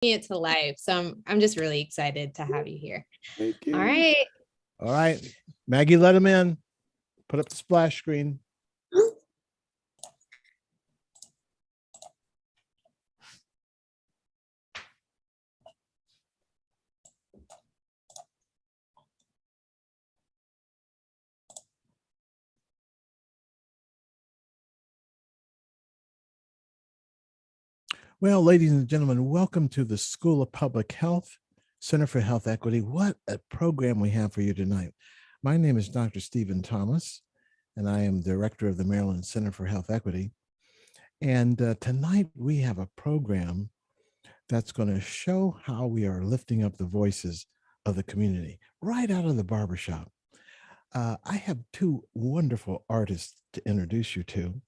it to life. So I'm just really excited to have you here. Thank you. All right. All right. Maggie, let him in. Put up the splash screen. Well, ladies and gentlemen, welcome to the School of Public Health, Center for Health Equity. What a program we have for you tonight. My name is Dr. Stephen Thomas, and I am director of the Maryland Center for Health Equity. And tonight we have a program that's going to show how we are lifting up the voices of the community right out of the barbershop. I have two wonderful artists to introduce you to.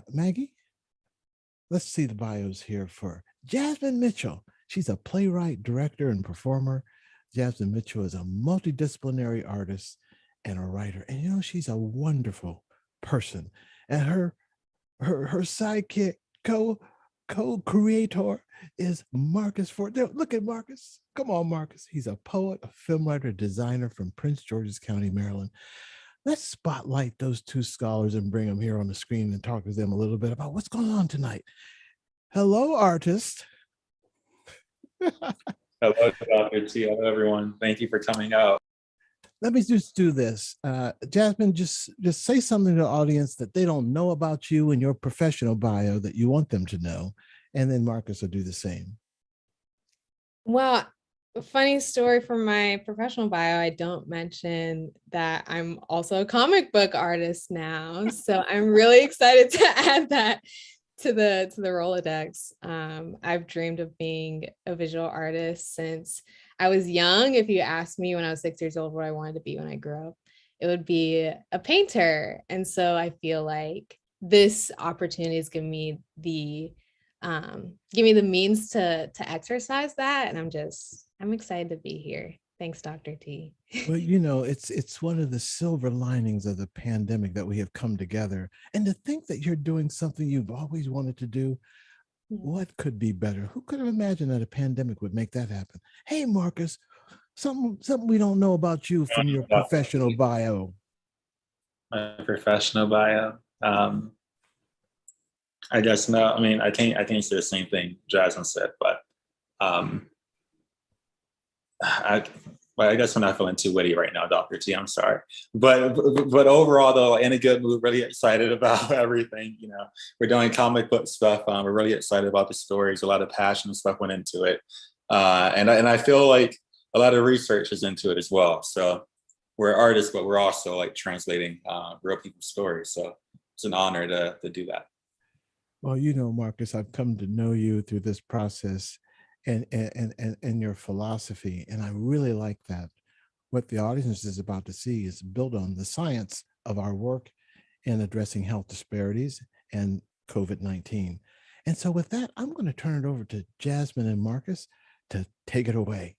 Maggie, let's see the bios here for Jasmine Mitchell. She's a playwright, director, and performer. Jasmine Mitchell is a multidisciplinary artist and a writer. And you know, she's a wonderful person. And her sidekick, co-creator is Marcus Ford. Look at Marcus. Come on, Marcus. He's a poet, a film writer, designer from Prince George's County, Maryland. Let's spotlight those two scholars and bring them here on the screen and talk to them a little bit about what's going on tonight. Hello, artist. Hello, Dr. T. Hello, everyone. Thank you for coming out. Let me just do this. Jasmine, just say something to the audience that they don't know about you and your professional bio that you want them to know. And then Marcus will do the same. Well, funny story from my professional bio, I don't mention that I'm also a comic book artist now. So I'm really excited to add that to the Rolodex. I've dreamed of being a visual artist since I was young. If you asked me when I was 6 years old what I wanted to be when I grew up, it would be a painter. And so I feel like this opportunity has given me the means to exercise that, and I'm excited to be here. Thanks, Dr. T. Well, you know, it's one of the silver linings of the pandemic that we have come together. And to think that you're doing something you've always wanted to do, what could be better? Who could have imagined that a pandemic would make that happen? Hey, Marcus, something we don't know about you from your professional bio. My professional bio. I guess no. I mean, I can't say the same thing Jasmine said, but I guess I'm not feeling too witty right now, Dr. T. I'm sorry, but overall, though, in a good mood. Really excited about everything. You know, we're doing comic book stuff. We're really excited about the stories. A lot of passion and stuff went into it, and I feel like a lot of research is into it as well. So we're artists, but we're also like translating real people's stories. So it's an honor to do that. Well, you know, Marcus, I've come to know you through this process and your philosophy. And I really like that. What the audience is about to see is build on the science of our work in addressing health disparities and COVID-19. And so with that, I'm going to turn it over to Jasmine and Marcus to take it away.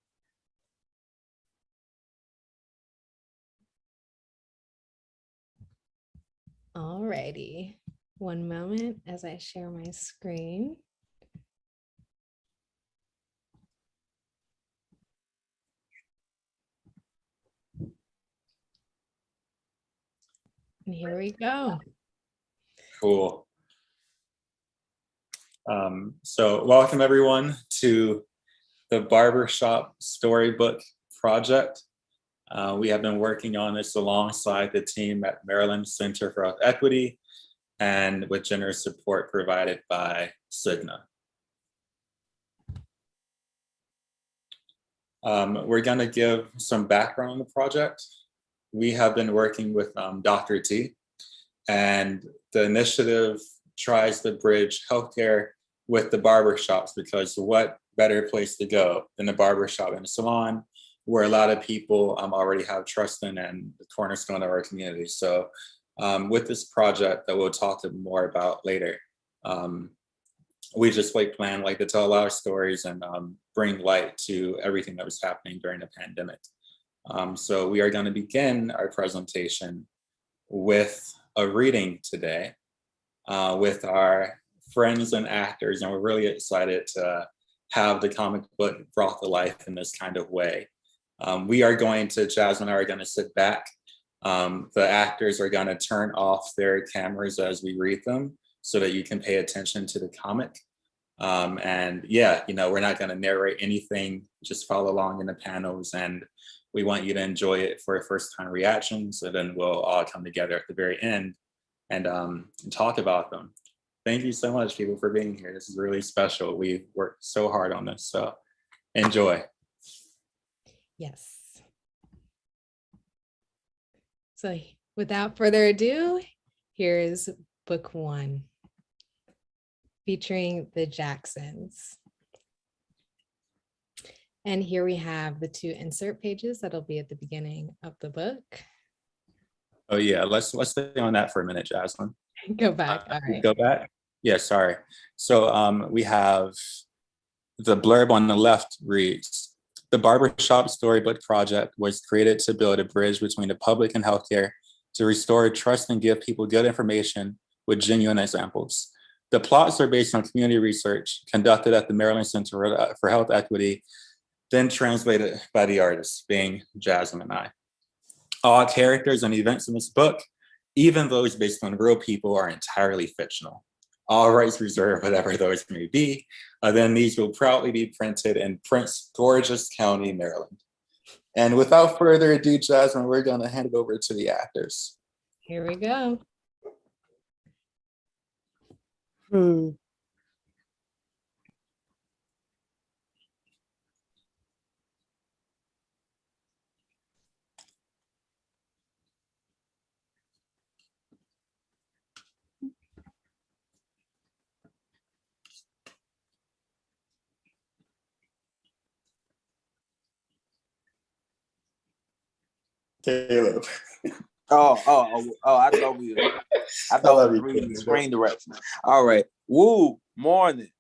All righty. One moment as I share my screen. And here we go. Cool. So welcome everyone to the Barbershop Storybook Project. We have been working on this alongside the team at Maryland Center for Health Equity and with generous support provided by Cigna. We're gonna give some background on the project. We have been working with Dr. T, and the initiative tries to bridge healthcare with the barbershops, because what better place to go than the barbershop and the salon, where a lot of people already have trust in and the cornerstone of our community. So with this project that we'll talk more about later, we just plan to tell our stories and bring light to everything that was happening during the pandemic. So we are going to begin our presentation with a reading today with our friends and actors, and we're really excited to have the comic book brought to life in this kind of way. Jasmine and I are going to sit back. The actors are going to turn off their cameras as we read them so that you can pay attention to the comic. And yeah, we're not going to narrate anything, just follow along in the panels, and we want you to enjoy it for first time reactions. And then we'll all come together at the very end and talk about them. Thank you so much, people, for being here. This is really special. We worked so hard on this, so enjoy. Yes. So without further ado, here is book 1, featuring the Jacksons. And here we have the 2 insert pages that'll be at the beginning of the book. Oh yeah, let's stay on that for a minute, Jasmine. Go back. All right. Go back. Yeah, sorry. So we have the blurb on the left reads, "The Barbershop Storybook Project was created to build a bridge between the public and healthcare to restore trust and give people good information with genuine examples. The plots are based on community research conducted at the Maryland Center for Health Equity, then translated by the artists, being Jasmine and I. All characters and events in this book, even those based on real people, are entirely fictional. All rights reserved, whatever those may be. Then these will proudly be printed in Prince George's County, Maryland." And without further ado, Jasmine, we're going to hand it over to the actors. Here we go. Caleb. I thought we were reading the screen direction. All right. Woo, morning.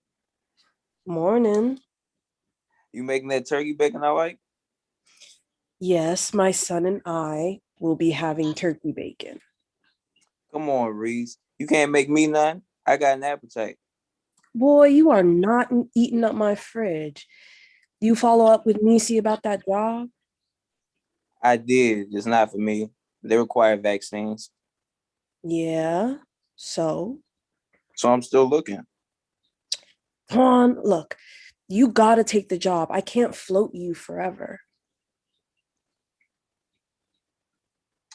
Morning. You making that turkey bacon I like? Yes, my son and I will be having turkey bacon. Come on, Reese. You can't make me none. I got an appetite. Boy, you are not eating up my fridge. You follow up with Nisi about that job? I did. It's not for me. They require vaccines. Yeah, so I'm still looking. Come on, look, you gotta take the job. I can't float you forever.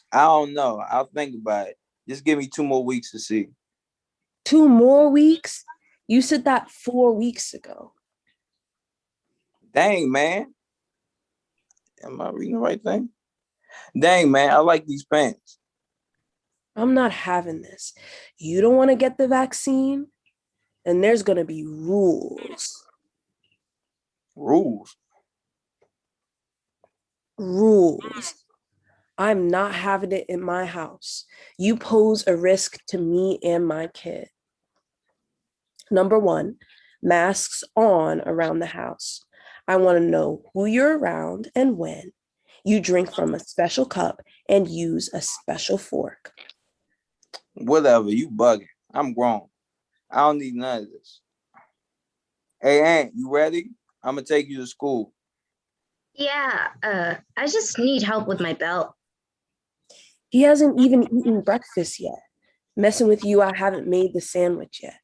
I don't know. I'll think about it. Just give me 2 more weeks to see. 2 more weeks? You said that 4 weeks ago. Dang, man. Am I reading the right thing? Dang, man, I like these pants. I'm not having this. You don't want to get the vaccine, and there's going to be rules. Rules? Rules. I'm not having it in my house. You pose a risk to me and my kid. Number 1, masks on around the house. I want to know who you're around and when. You drink from a special cup and use a special fork. Whatever, you bugging. I'm grown. I don't need none of this. Hey, Aunt, you ready? I'm going to take you to school. Yeah, I just need help with my belt. He hasn't even eaten breakfast yet. Messing with you, I haven't made the sandwich yet.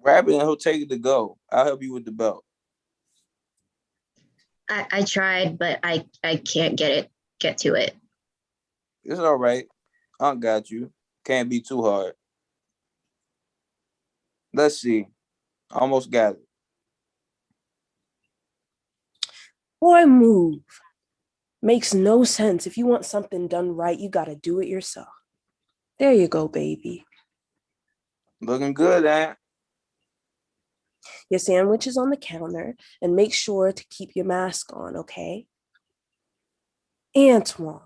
Grab it and he'll take it to go. I'll help you with the belt. I tried, but I can't get to it. It's all right. Aunt got you. Can't be too hard. Let's see. Almost got it. Boy, move. Makes no sense. If you want something done right, you got to do it yourself. There you go, baby. Looking good, Aunt. Your sandwich is on the counter, and make sure to keep your mask on, okay? Antoine,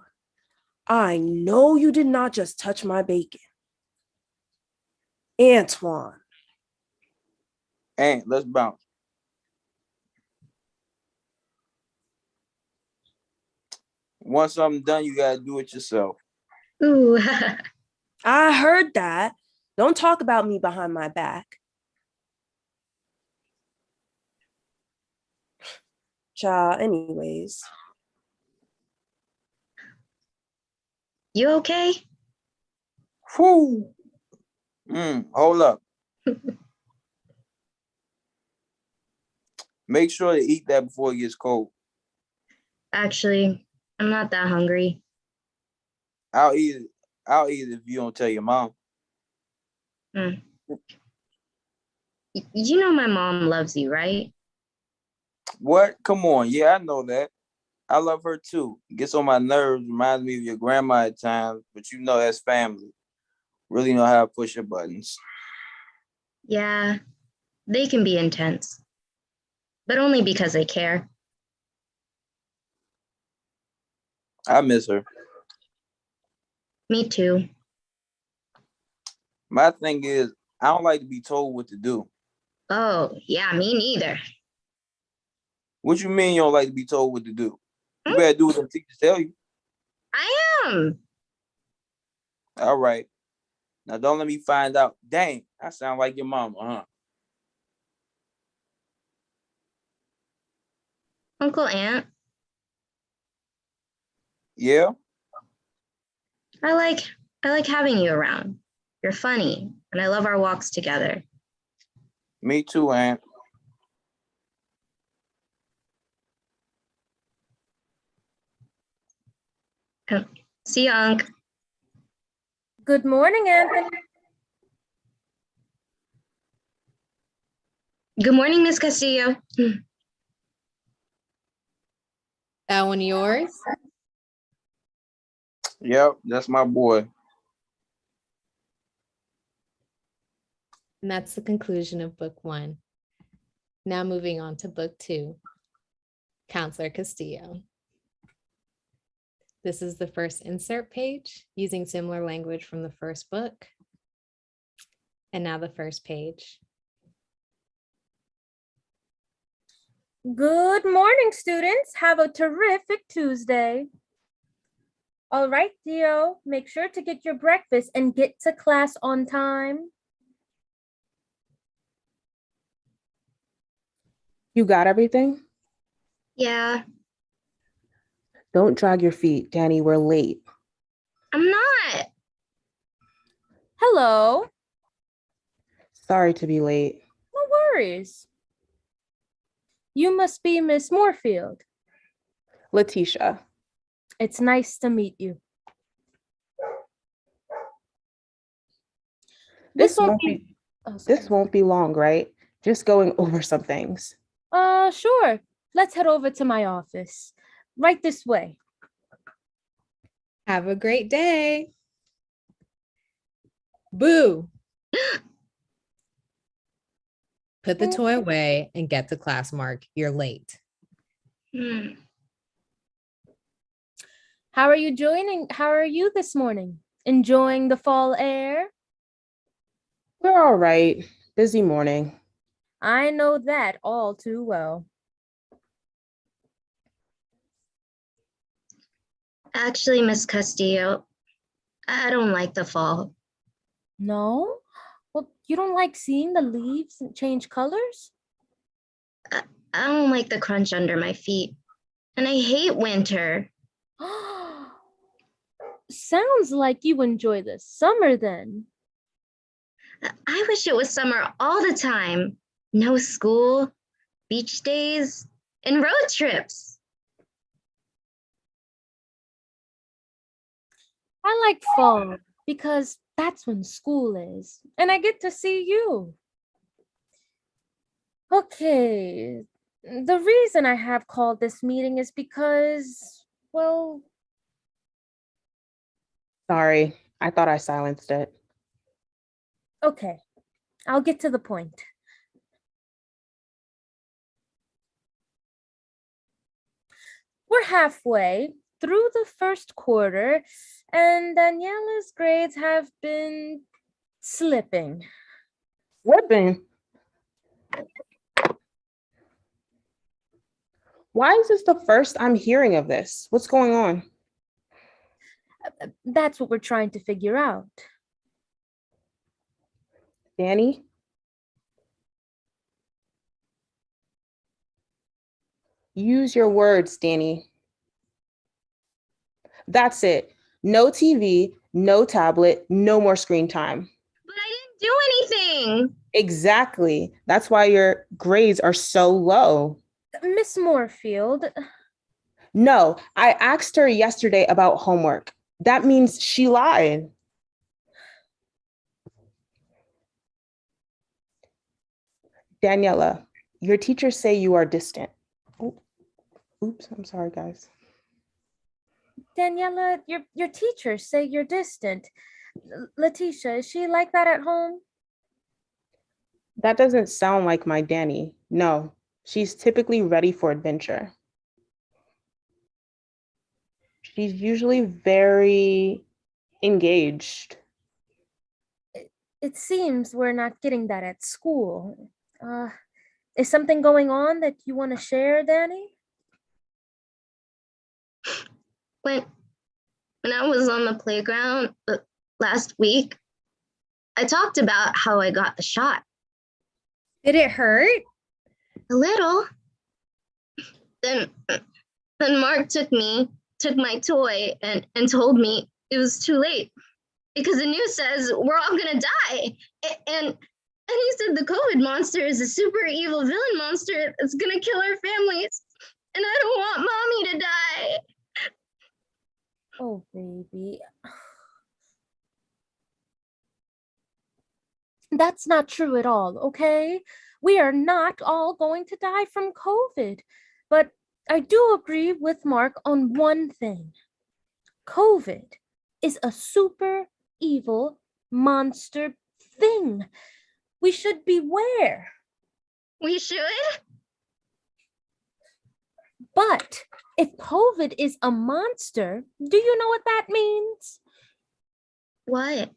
I know you did not just touch my bacon. Antoine. Aunt, let's bounce. Once something done, you gotta do it yourself. Ooh. I heard that. Don't talk about me behind my back. Child, anyways. You okay? Whew. Hold up. Make sure to eat that before it gets cold. Actually, I'm not that hungry. I'll eat it. I'll eat it if you don't tell your mom. Mm. You know my mom loves you, right? What? Come on. Yeah, I know that. I love her too. Gets on my nerves, reminds me of your grandma at times, but you know that's family. Really know how to push your buttons. Yeah, they can be intense, but only because they care. I miss her. Me too. My thing is, I don't like to be told what to do. Oh, yeah, me neither. What you mean you don't like to be told what to do? You Hmm? better do what the teachers tell you. I am. All right. Now don't let me find out. Dang, I sound like your mama, huh? Uncle Aunt, Yeah? I like I like having you around. You're funny, and I love our walks together. Me too, Aunt. See you, Unc. Good morning, Anthony. Good morning, Miss Castillo. That one yours? Yep, that's my boy. And that's the conclusion of book 1. Now moving on to book 2, Counselor Castillo. This is the first insert page using similar language from the first book. And now the first page. Good morning, students. Have a terrific Tuesday. All right, Theo, make sure to get your breakfast and get to class on time. You got everything? Yeah, Don't drag your feet, Danny. We're late. I'm not. Hello. Sorry to be late. No worries. You must be Miss Moorfield. Letitia. It's nice to meet you. This won't Oh, This won't be long, right? Just going over some things. Sure. Let's head over to my office. Right this way. Have a great day. Boo. Put the toy away and get to class, Mark. You're late. Hmm. How are you this morning? Enjoying the fall air? We're all right. Busy morning. I know that all too well. Actually, Miss Castillo, I don't like the fall. No? Well, you don't like seeing the leaves change colors? I don't like the crunch under my feet. And I hate winter. Sounds like you enjoy the summer then. I wish it was summer all the time. No school, beach days, and road trips. I like fall because that's when school is, and I get to see you. Okay, the reason I have called this meeting is because, well, Sorry, I thought I silenced it. okay, I'll get to the point. We're halfway through the first quarter, and Daniela's grades have been slipping. Slipping. Why is this the first I'm hearing of this? What's going on? That's what we're trying to figure out. Danny? Use your words, Danny. That's it. No TV, no tablet, no more screen time. But I didn't do anything. Exactly. That's why your grades are so low. Miss Moorfield, No, I asked her yesterday about homework. That means she lied. Daniela, your teachers say you are distant. Oh, oops, I'm sorry, guys. Daniela, your teachers say you're distant. Letitia, is she like that at home? That doesn't sound like my Danny. No, she's typically ready for adventure. She's usually very engaged. It seems we're not getting that at school. Is something going on that you want to share, Danny? When I was on the playground last week, I talked about how I got the shot. Did it hurt? A little. Then Mark took my toy and told me it was too late because the news says we're all gonna die. And he said the COVID monster is a super evil villain monster that's gonna kill our families. And I don't want mommy to die. Oh, baby. That's not true at all, okay? We are not all going to die from COVID. But I do agree with Mark on one thing. COVID is a super evil monster thing. We should beware. We should? But if COVID is a monster, do you know what that means? What?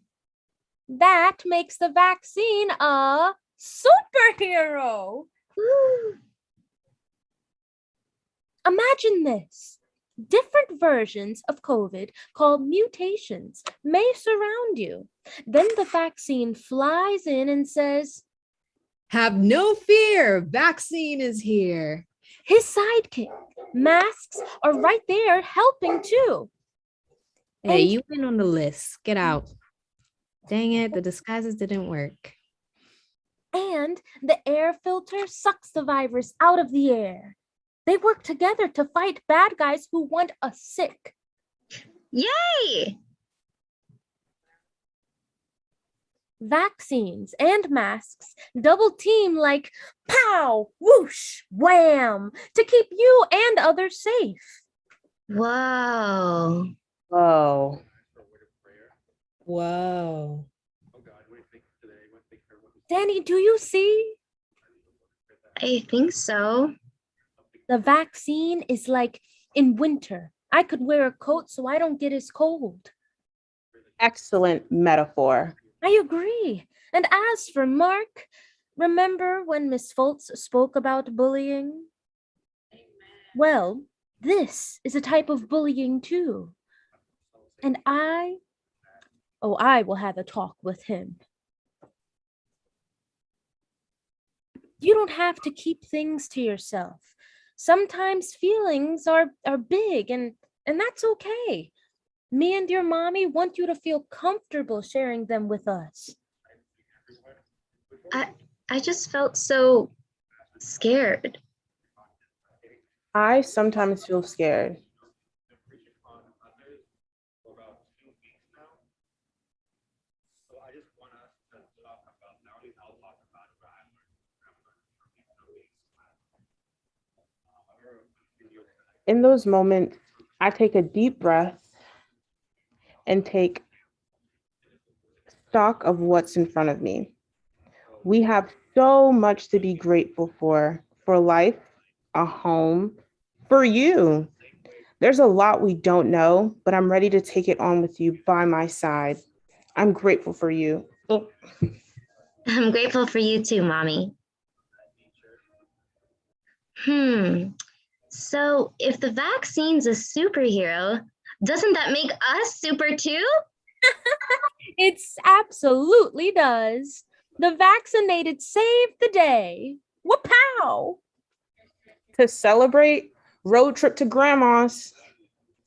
That makes the vaccine a superhero. Woo. Imagine this. Different versions of COVID called mutations may surround you. Then the vaccine flies in and says, Have no fear, vaccine is here. his sidekick, masks, are right there helping too. Hey, And- you went on the list. Get out. Dang it, the disguises didn't work. And the air filter sucks the virus out of the air. They work together to fight bad guys who want us sick. Yay! Vaccines and masks double team like pow, whoosh, wham to keep you and others safe. Whoa. Whoa. Whoa. Danny, do you see? I think so. The vaccine is like in winter. I could wear a coat so I don't get as cold. Excellent metaphor. I agree. And as for Mark, remember when Miss Foltz spoke about bullying? Well, this is a type of bullying too. And I will have a talk with him. You don't have to keep things to yourself. Sometimes feelings are big and that's okay. Me and your mommy want you to feel comfortable sharing them with us. I just felt so scared. I sometimes feel scared. In those moments, I take a deep breath and take stock of what's in front of me. We have so much to be grateful for life, a home, for you. There's a lot we don't know, but I'm ready to take it on with you by my side. I'm grateful for you. Oh. I'm grateful for you too, Mommy. So if the vaccine's a superhero, doesn't that make us super too? It absolutely does. The vaccinated saved the day. Wha-pow! to celebrate, road trip to grandma's.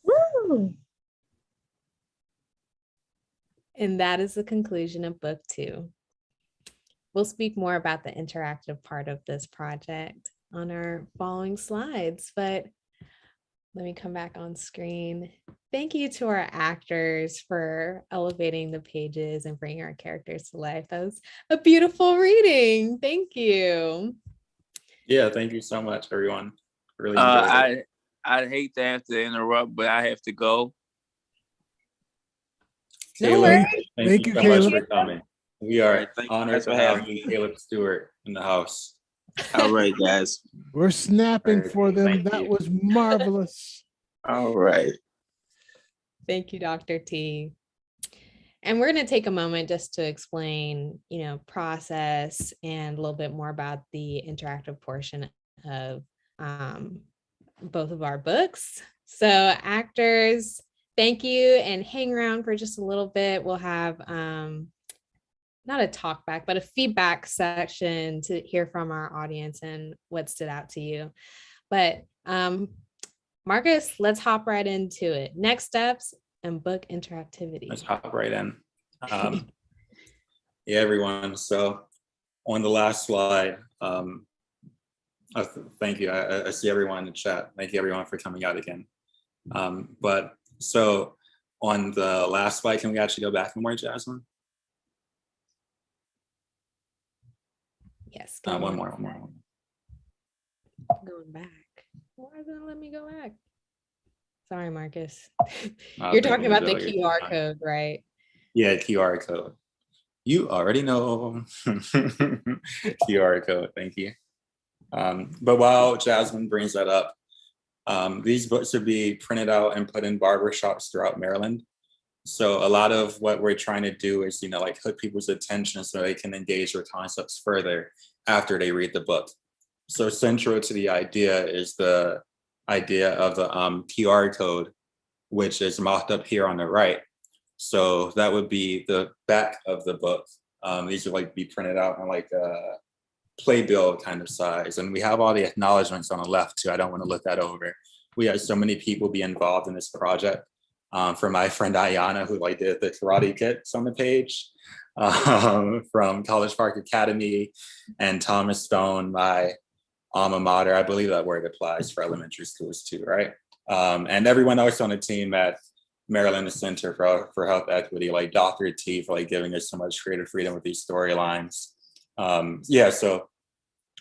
Woo! And that is the conclusion of book 2. We'll speak more about the interactive part of this project on our following slides, but let me come back on screen. Thank you to our actors for elevating the pages and bringing our characters to life. That was a beautiful reading. Thank you. Yeah, thank you so much, everyone. Really enjoyed it. I'd hate to have to interrupt, but I have to go. No Caleb, worries. thank you so Caleb. much for coming. We are Right, thank you honored guys to for have having you, Caleb Stewart, in the house. All right, guys. We're snapping Very for good. them. Thank That you. was marvelous. All right. Thank you, Dr. T. And we're going to take a moment just to explain, process and a little bit more about the interactive portion of both of our books. So actors, thank you, and hang around for just a little bit. We'll have not a talk back, but a feedback section to hear from our audience and what stood out to you. But Marcus, let's hop right into it. Next steps and book interactivity. Let's hop right in. Yeah, everyone. So on the last slide, thank you. I see everyone in the chat. Thank you, everyone, for coming out again. But so on the last slide, can we actually go back more, Jasmine? Yes. One more. Going back. Why doesn't it let me go back? Sorry, Marcus. I'll You're take talking it about the earlier. QR code, right? Yeah, QR code. You already know. QR code. Thank you. But while Jasmine brings that up, these books will be printed out and put in barbershops throughout Maryland. So a lot of what we're trying to do is, like hook people's attention so they can engage with concepts further after they read the book. So central to the idea is the idea of the QR code, which is mocked up here on the right. So that would be the back of the book. These would be printed out in like a playbill kind of size. And we have all the acknowledgements on the left too. I don't want to look that over. We had so many people be involved in this project. From my friend Ayana, who did the karate kits on the page, from College Park Academy, and Thomas Stone, my alma mater. I believe that word applies for elementary schools too, right? And everyone else on the team at Maryland Center for Health Equity, like Dr. T, for giving us so much creative freedom with these storylines. So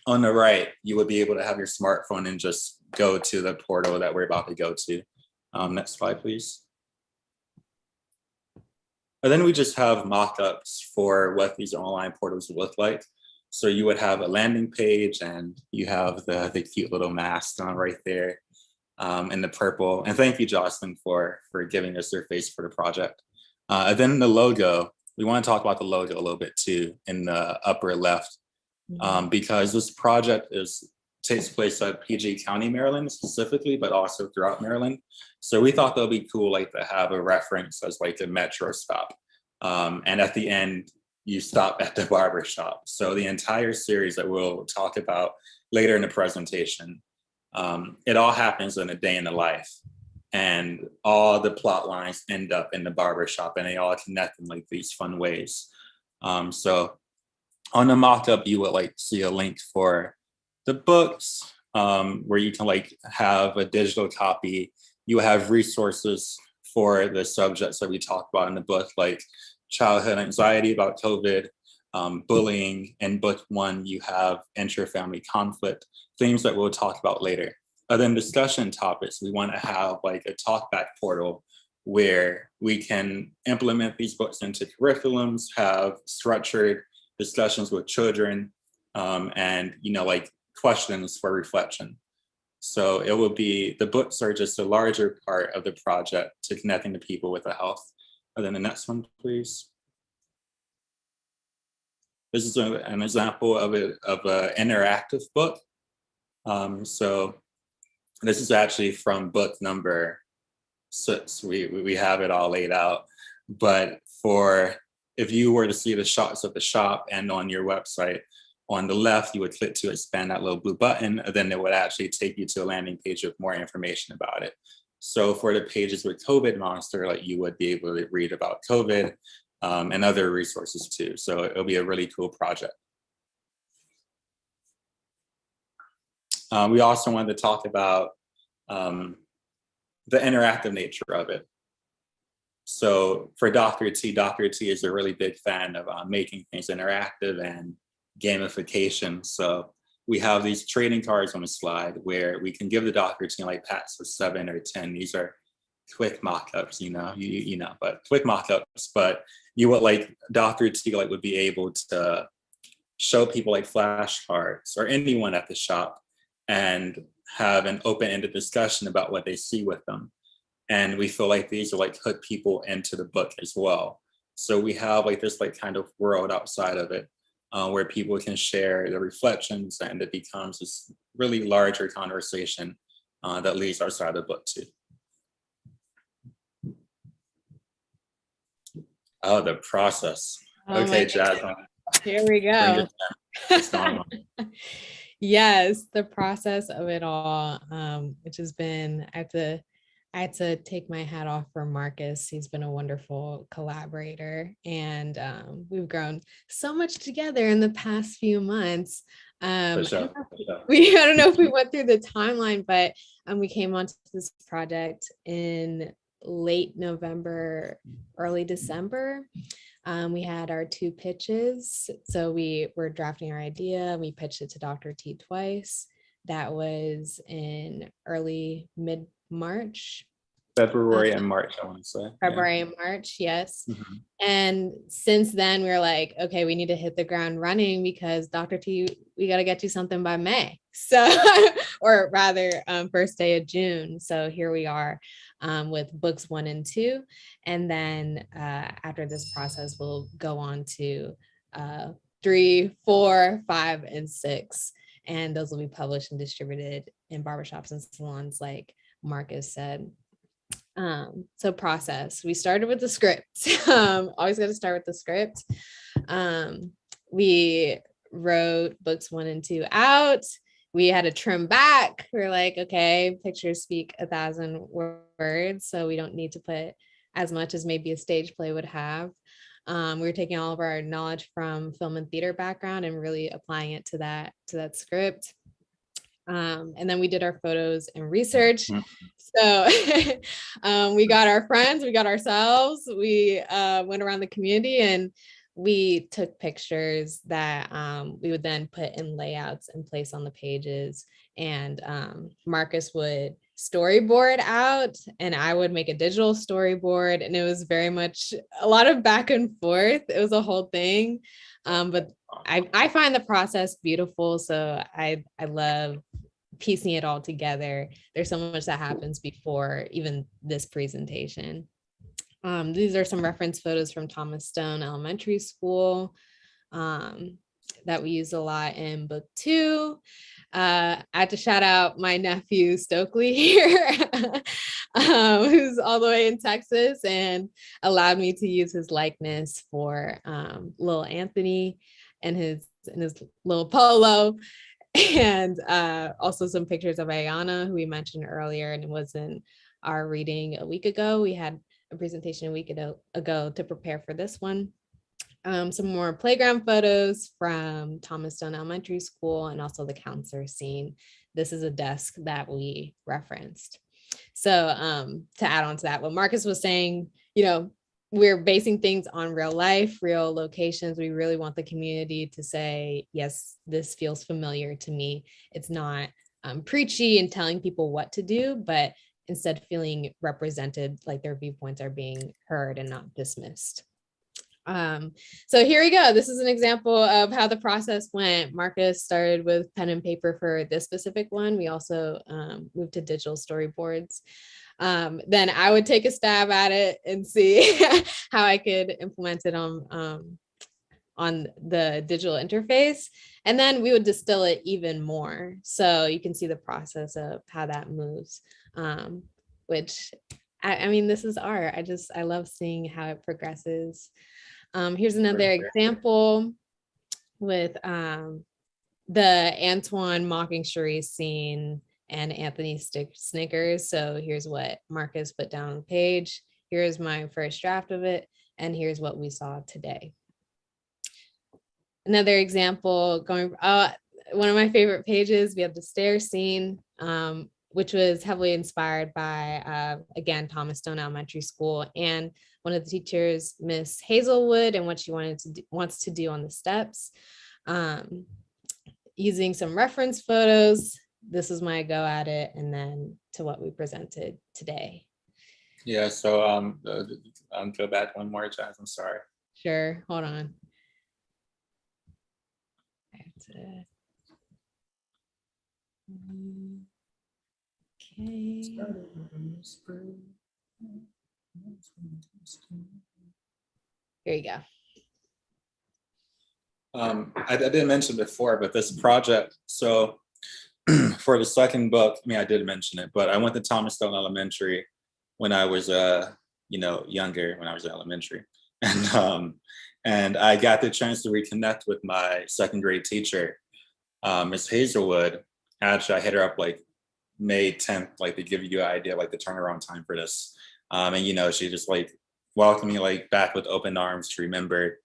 on the right, you would be able to have your smartphone and just go to the portal that we're about to go to. Next slide, please. And then we just have mock-ups for what these online portals look like. So you would have a landing page and you have the cute little mask on right there in the purple. And thank you, Jocelyn, for giving us their face for the project. And then the logo, we want to talk about the logo a little bit too in the upper left, because this project takes place at PG County, Maryland specifically, but also throughout Maryland. So we thought that would be cool, to have a reference as a metro stop. And at the end, you stop at the barbershop. So the entire series that we'll talk about later in the presentation, it all happens in a day in the life. And all the plot lines end up in the barbershop and they all connect in these fun ways. So on the mock-up, you would see a link for the books, where you can have a digital copy. You have resources for the subjects that we talked about in the book, like childhood anxiety about COVID, bullying. In book 1, you have inter-family conflict, themes that we'll talk about later. And then discussion topics, we want to have a talkback portal where we can implement these books into curriculums, have structured discussions with children, and questions for reflection. So it will be, the books are just a larger part of the project to connecting the people with the health. And then the next one, please. This is an example of an interactive book. So this is actually from book number 6. We have it all laid out. But if you were to see the shots of the shop and on your website, On the left, you would click to expand that little blue button, and then it would actually take you to a landing page with more information about it. So for the pages with COVID monster, like you would be able to read about COVID and other resources too. So it'll be a really cool project. We also wanted to talk about the interactive nature of it. So for Dr. T is a really big fan of making things interactive and gamification. So we have these trading cards on the slide where we can give the Dr. T like packs of 7 or 10. These are quick mock-ups, but quick mock-ups. But you would like Dr. T would be able to show people like flashcards or anyone at the shop and have an open-ended discussion about what they see with them. And we feel like these are like hook people into the book as well. So we have like this like kind of world outside of it where people can share their reflections, and it becomes this really larger conversation that leads outside of the book too. Oh, the process. Okay, Jazz. Here we go. Yes, the process of it all, which has been, I had to take my hat off for Marcus. He's been a wonderful collaborator, and we've grown so much together in the past few months. I don't know if we went through the timeline, but we came onto this project in late November, early December. We had our 2 pitches. So we were drafting our idea. We pitched it to Dr. T twice. That was in mid-March. February and March, I want to say. February and March, yes. Mm-hmm. And since then, we were like, okay, we need to hit the ground running because Dr. T, we got to get you something by May. So, or rather, first day of June. So here we are with books 1 and 2. And then after this process, we'll go on to 3, 4, 5, and 6. And those will be published and distributed in barbershops and salons, like Marcus said. So process, we started with the script. Always got to start with the script. We wrote books 1 and 2 out. We had to trim back. We were like, okay, pictures speak 1,000 words, so we don't need to put as much as maybe a stage play would have. We were taking all of our knowledge from film and theater background and really applying it to that script. And then we did our photos and research. So we got our friends, we got ourselves, we went around the community and we took pictures that we would then put in layouts and place on the pages. And Marcus would storyboard out and I would make a digital storyboard. And it was very much a lot of back and forth. It was a whole thing. But I find the process beautiful. So I love piecing it all together. There's so much that happens before even this presentation. These are some reference photos from Thomas Stone Elementary School that we use a lot in book 2. I had to shout out my nephew Stokely here, who's all the way in Texas and allowed me to use his likeness for little Anthony and his little polo. And also some pictures of Ayana, who we mentioned earlier, and it was in our reading a week ago. We had a presentation a week ago to prepare for this one. Some more playground photos from Thomas Stone Elementary School and also the counselor scene. This is a desk that we referenced. So to add on to that, what Marcus was saying, we're basing things on real life, real locations. We really want the community to say, yes, this feels familiar to me. It's not preachy and telling people what to do, but instead feeling represented, like their viewpoints are being heard and not dismissed. So here we go. This is an example of how the process went. Marcus started with pen and paper for this specific one. We also moved to digital storyboards. Then I would take a stab at it and see how I could implement it on the digital interface. And then we would distill it even more. So you can see the process of how that moves, which I mean, this is art. I love seeing how it progresses. Here's another example with the Antoine mocking Charisse scene and Anthony Snickers. So here's what Marcus put down on the page. Here's my first draft of it. And here's what we saw today. Another example going, one of my favorite pages, we have the stair scene, which was heavily inspired by, again, Thomas Stone Elementary School, and one of the teachers, Miss Hazelwood, and what she wants to do on the steps. Using some reference photos, this is my go at it, and then to what we presented today. Yeah, so go back one more, Jazz, I'm sorry. Sure, hold on. I have to... Okay. Here you go. I didn't mention before, but this project, so for the second book, I mean, I did mention it, but I went to Thomas Stone Elementary when I was, younger, when I was in elementary. And I got the chance to reconnect with my second grade teacher, Miss Hazelwood. Actually, I hit her up like May 10th, like to give you an idea, like the turnaround time for this. And, she just like welcomed me like back with open arms. She remembered,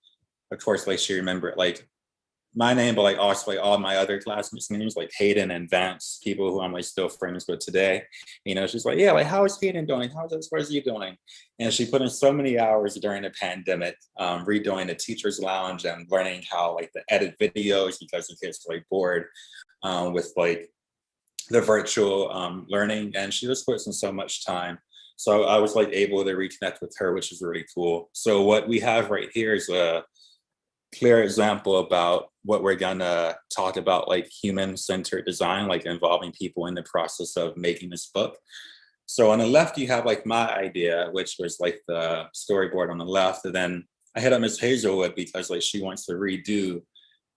of course, like she remembered like my name, but like also like all my other classmates' names, like Hayden and Vance, people who I'm like still friends with today. She's like, yeah, like how is Hayden doing? How's you doing? And she put in so many hours during the pandemic, redoing the teacher's lounge and learning how like to edit videos because the kids were like bored with like the virtual learning. And she just puts in so much time. So I was like able to reconnect with her, which is really cool. So what we have right here is a clear example about what we're gonna talk about, like human-centered design, like involving people in the process of making this book. So on the left, you have like my idea, which was like the storyboard on the left. And then I hit up Miss Hazelwood because like she wants to redo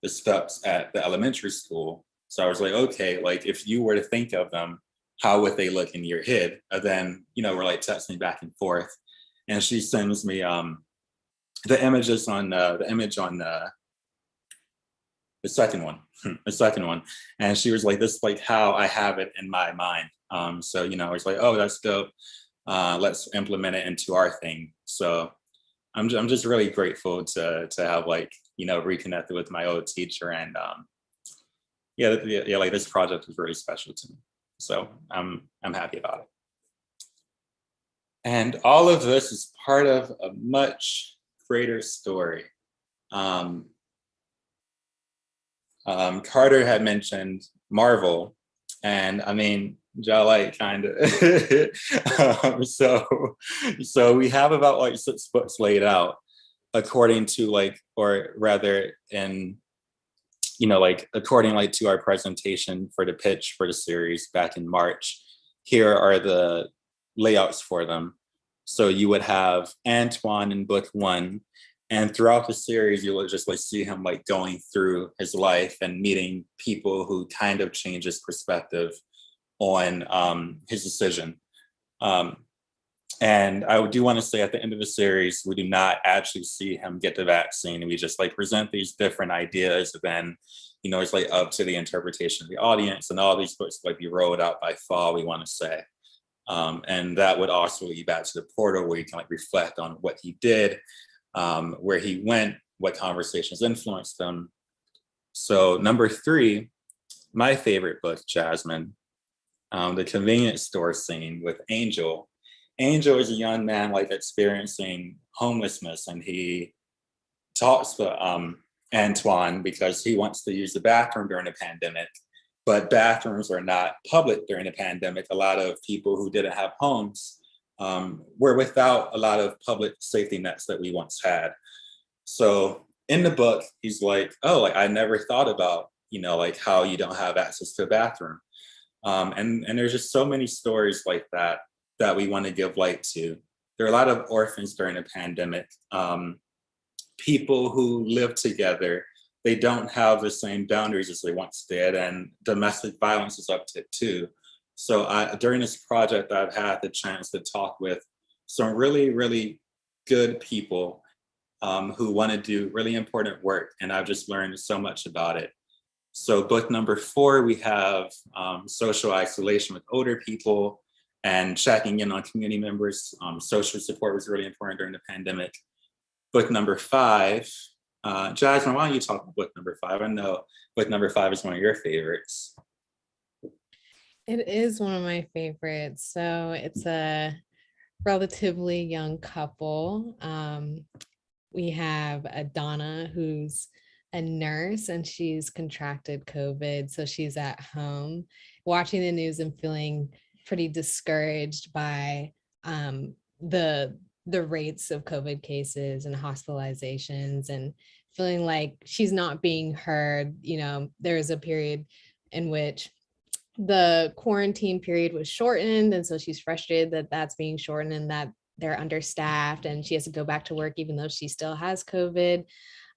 the steps at the elementary school. So I was like, okay, like if you were to think of them, how would they look in your head? And then, we're like texting back and forth. And she sends me the image on the second one, and she was like, this is like how I have it in my mind. So I was like, oh, that's dope. Let's implement it into our thing. So I'm just really grateful to have like reconnected with my old teacher, and like this project was really special to me. So I'm happy about it. And all of this is part of a much greater story. Carter had mentioned Marvel, and I mean, like kind of. So we have about like 6 books laid out according to like, or rather in, like according like to our presentation for the pitch for the series back in March. Here are the layouts for them. So you would have Antoine in book 1, and throughout the series, you will just like see him like going through his life and meeting people who kind of change his perspective on his decision. And I do want to say at the end of the series, we do not actually see him get the vaccine. We just like present these different ideas, and then, it's like up to the interpretation of the audience, and all these books like be rolled out by fall, we want to say. And that would also lead back to the portal where you can like reflect on what he did, where he went, what conversations influenced him. So number 3, my favorite book, Jasmine, the convenience store scene with Angel. Angel is a young man like experiencing homelessness, and he talks to Antoine because he wants to use the bathroom during the pandemic. But bathrooms are not public during the pandemic. A lot of people who didn't have homes were without a lot of public safety nets that we once had. So in the book, he's like, oh, like I never thought about, like how you don't have access to a bathroom. And there's just so many stories like that we want to give light to. There are a lot of orphans during the pandemic, people who live together. They don't have the same boundaries as they once did, and domestic violence is up to it too. So during this project, I've had the chance to talk with some really, really good people who want to do really important work, and I've just learned so much about it. So book number 4, we have social isolation with older people and checking in on community members. Social support was really important during the pandemic. Book number 5, Jasmine, why don't you talk about book number 5? I know book number 5 is one of your favorites. It is one of my favorites. So it's a relatively young couple. We have a Donna who's a nurse and she's contracted COVID. So she's at home watching the news and feeling pretty discouraged by the rates of COVID cases and hospitalizations, and feeling like she's not being heard. You know, there was a period in which the quarantine period was shortened, and so she's frustrated that that's being shortened and that they're understaffed and she has to go back to work even though she still has COVID.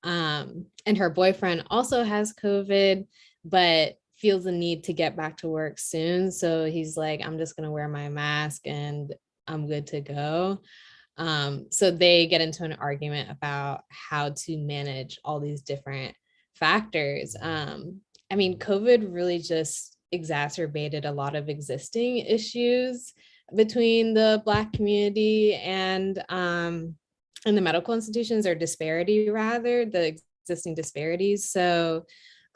And her boyfriend also has COVID, but feels the need to get back to work soon. So he's like, I'm just going to wear my mask and I'm good to go. So they get into an argument about how to manage all these different factors. I mean, COVID really just exacerbated a lot of existing issues between the Black community and the medical institutions, or disparity rather, the existing disparities. So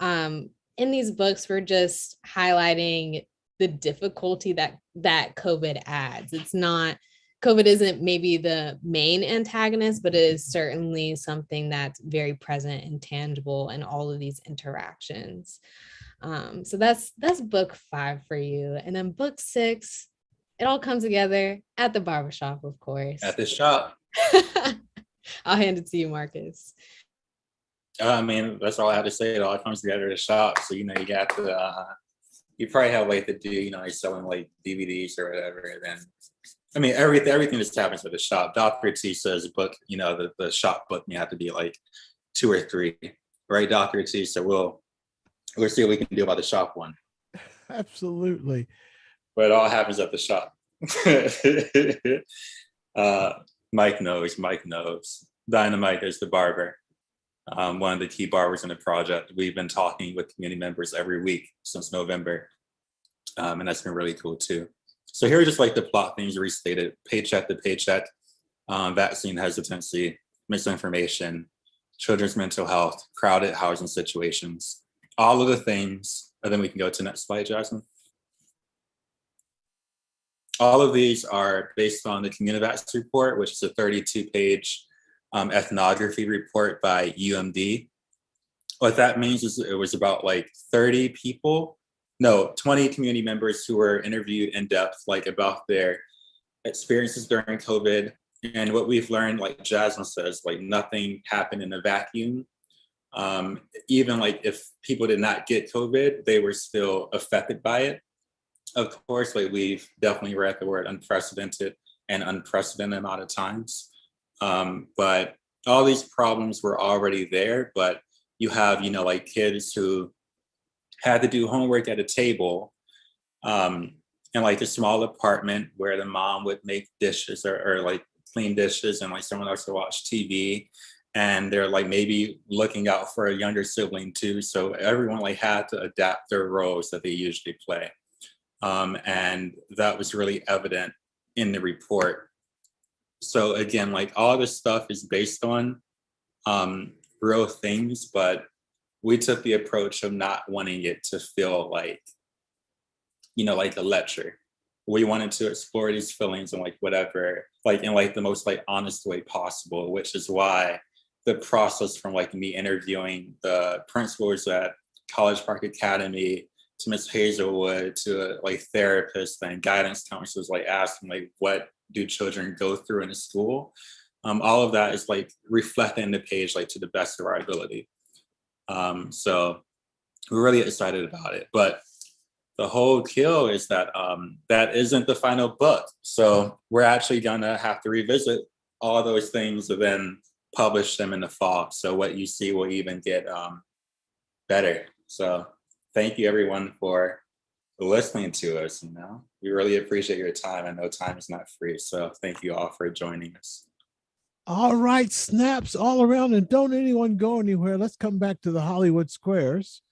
in these books, we're just highlighting the difficulty that COVID adds. It's not, COVID isn't maybe the main antagonist, but it is certainly something that's very present and tangible in all of these interactions. So that's book 5 for you. And then book 6, it all comes together at the barbershop, of course. At the shop. I'll hand it to you, Marcus. I mean, that's all I have to say. It all comes together at the shop. So, you know, you got to, you probably have like to do, you know, you're selling like DVDs or whatever. Then, I mean, everything just happens at the shop. Dr. T says book, you know, the shop book, you have to be like 2 or 3, right, Dr. T? So we'll see what we can do about the shop one. Absolutely. But it all happens at the shop. Mike knows. Dynamite is the barber. One of the key barbers in the project. We've been talking with community members every week since November. And that's been really cool too. So here are just like the plot things restated: paycheck to paycheck, vaccine hesitancy, misinformation, children's mental health, crowded housing situations, all of the things. And then we can go to the next slide, Jasmine. All of these are based on the Communivax report, which is a 32-page ethnography report by UMD. What that means is it was about like 20 community members who were interviewed in depth, like about their experiences during COVID. And what we've learned, like Jasmine says, like nothing happened in a vacuum. Even like if people did not get COVID, they were still affected by it. Of course, like we've definitely read the word unprecedented amount of times. But all these problems were already there, but you have, you know, like kids who had to do homework at a table in like a small apartment where the mom would make dishes or like clean dishes and like someone else would watch TV. And they're like maybe looking out for a younger sibling too. So everyone like had to adapt their roles that they usually play. And that was really evident in the report. So again, like all this stuff is based on real things, but we took the approach of not wanting it to feel like, you know, like a lecture. We wanted to explore these feelings and like whatever, like in like the most like honest way possible, which is why the process from like me interviewing the principals at College Park Academy to Miss Hazelwood to like therapists and guidance counselors, like asking like what do children go through in a school? All of that is like reflected in the page like to the best of our ability. So we're really excited about it. But the whole kill is that that isn't the final book. So we're actually gonna have to revisit all those things and then publish them in the fall. So what you see will even get better. So thank you everyone for listening to us. You know, we really appreciate your time. I know time is not free. So thank you all for joining us. All right, snaps all around, and don't anyone go anywhere. Let's come back to the Hollywood Squares.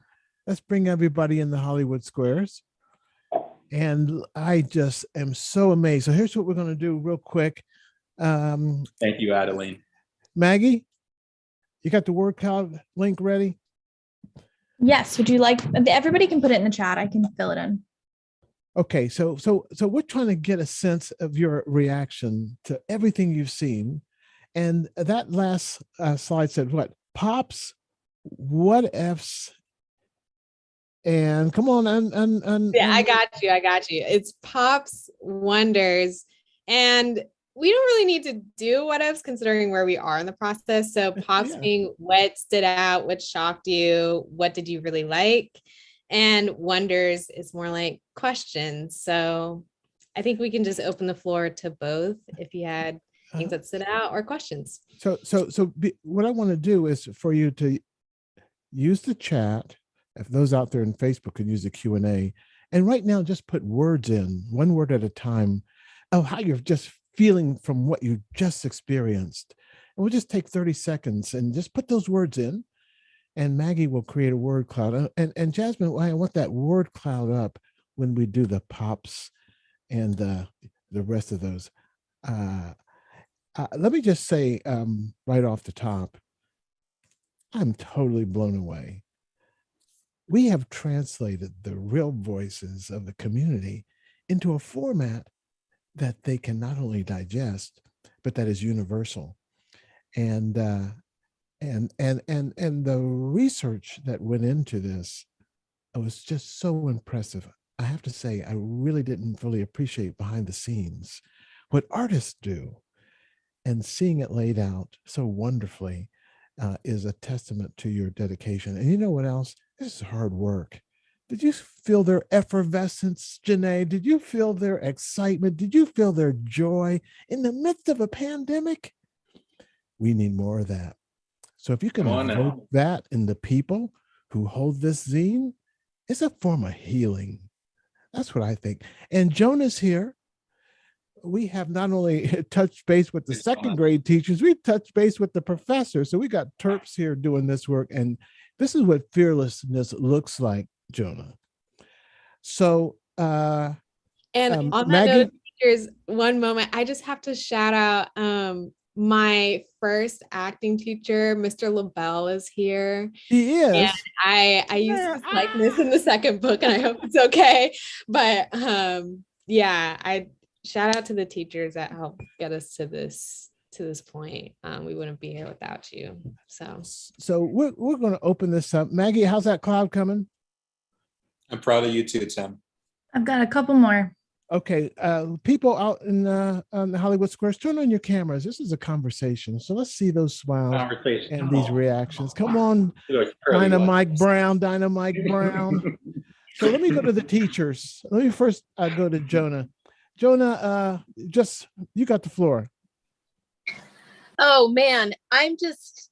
Let's bring everybody in the Hollywood Squares. And I just am so amazed. So here's what we're going to do real quick. Thank you, Adeline. Maggie, you got the word cloud link ready? Yes. Would you like, everybody can put it in the chat. I can fill it in. Okay, so we're trying to get a sense of your reaction to everything you've seen. And that last slide said what? Pops, what ifs, and come on, yeah, I got you. It's pops, wonders, and we don't really need to do what ifs considering where we are in the process. So pops being what stood out, what shocked you, what did you really like, and wonders is more like questions. So I think we can just open the floor to both if you had things that stood out or questions. So what I want to do is for you to use the chat. If those out there in Facebook can use the Q&A, and right now just put words in, one word at a time, of how you're just feeling from what you just experienced. And we'll just take 30 seconds and just put those words in, and Maggie will create a word cloud. And Jasmine, I want that word cloud up when we do the pops and the rest of those. Let me just say right off the top, I'm totally blown away. We have translated the real voices of the community into a format that they can not only digest, but that is universal. And the research that went into this was just so impressive. I have to say, I really didn't fully appreciate behind the scenes what artists do, and seeing it laid out so wonderfully is a testament to your dedication. And you know what else? This is hard work. Did you feel their effervescence, Janae? Did you feel their excitement? Did you feel their joy in the midst of a pandemic? We need more of that. So if you can evoke that in the people who hold this zine, it's a form of healing. That's what I think. And Jonah's here. We have not only touched base with the second grade teachers, we've touched base with the professors. So we got Terps here doing this work. And this is what fearlessness looks like, Jonah. So, and on that Maggie, note, teachers, one moment, I just have to shout out my first acting teacher, Mr. LaBelle, is here. He is. And I used his likeness in the second book, and I hope it's okay. But yeah, I shout out to the teachers that helped get us to this point. We wouldn't be here without you. So we're going to open this up. Maggie, how's that cloud coming? I'm proud of you too, Tim. I've got a couple more. Okay, people out in on the Hollywood Squares, turn on your cameras. This is a conversation, so let's see those smiles and these reactions. Come on, Dynamite Brown. So let me go to the teachers. Let me first go to Jonah. Jonah, just you got the floor. Oh man, I'm just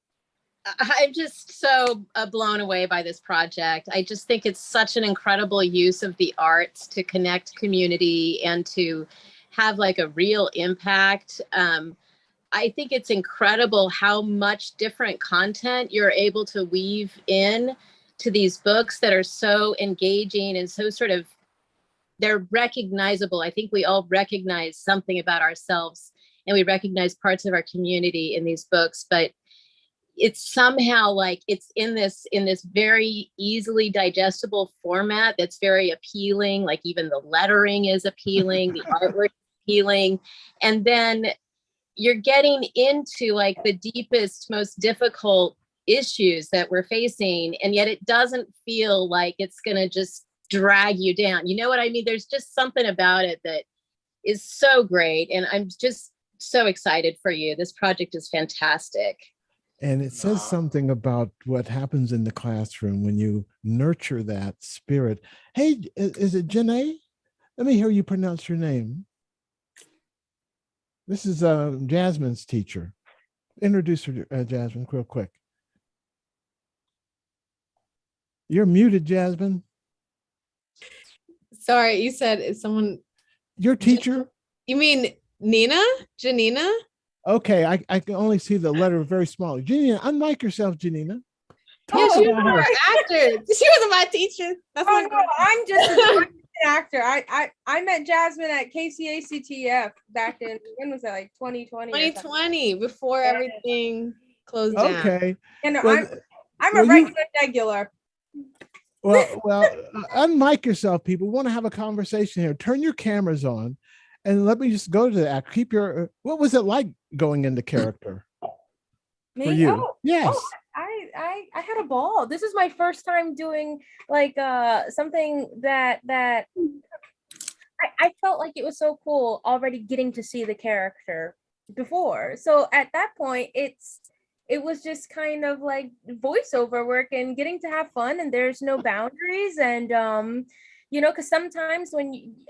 so blown away by this project. I just think it's such an incredible use of the arts to connect community and to have like a real impact. I think it's incredible how much different content you're able to weave in to these books that are so engaging and so sort of, they're recognizable. I think we all recognize something about ourselves and we recognize parts of our community in these books, but it's somehow like it's in this very easily digestible format that's very appealing. Like even the lettering is appealing, the artwork is appealing. And then you're getting into like the deepest, most difficult issues that we're facing. And yet it doesn't feel like it's going to just drag you down. You know what I mean? There's just something about it that is so great. And I'm just so excited for you. This project is fantastic. And it says something about what happens in the classroom when you nurture that spirit. Hey, is it Janae? Let me hear you pronounce your name. This is Jasmine's teacher. Introduce her, Jasmine, real quick. You're muted, Jasmine. Sorry, you said is someone. Your teacher? You mean Nina? Janina? Okay, I can only see the letter very small. Janina, unmic yourself, Janina. Yeah, Talk she was about her. our actor. She wasn't my teacher. That's Oh my no, girl. I'm just an actor. I met Jasmine at KCACTF back in, when was that, like 2020 or something? 2020, before Yeah. everything closed down. Okay. And Well, I'm well, a regular. unmic yourself, people. We want to have a conversation here. Turn your cameras on, and let me just go to that. Keep your. What was it like going into character for Me? you? Yes. Oh, I had a ball. This is my first time doing like something that I felt like it was so cool already getting to see the character before. So at that point, it was just kind of like voiceover work and getting to have fun, and there's no boundaries. And because sometimes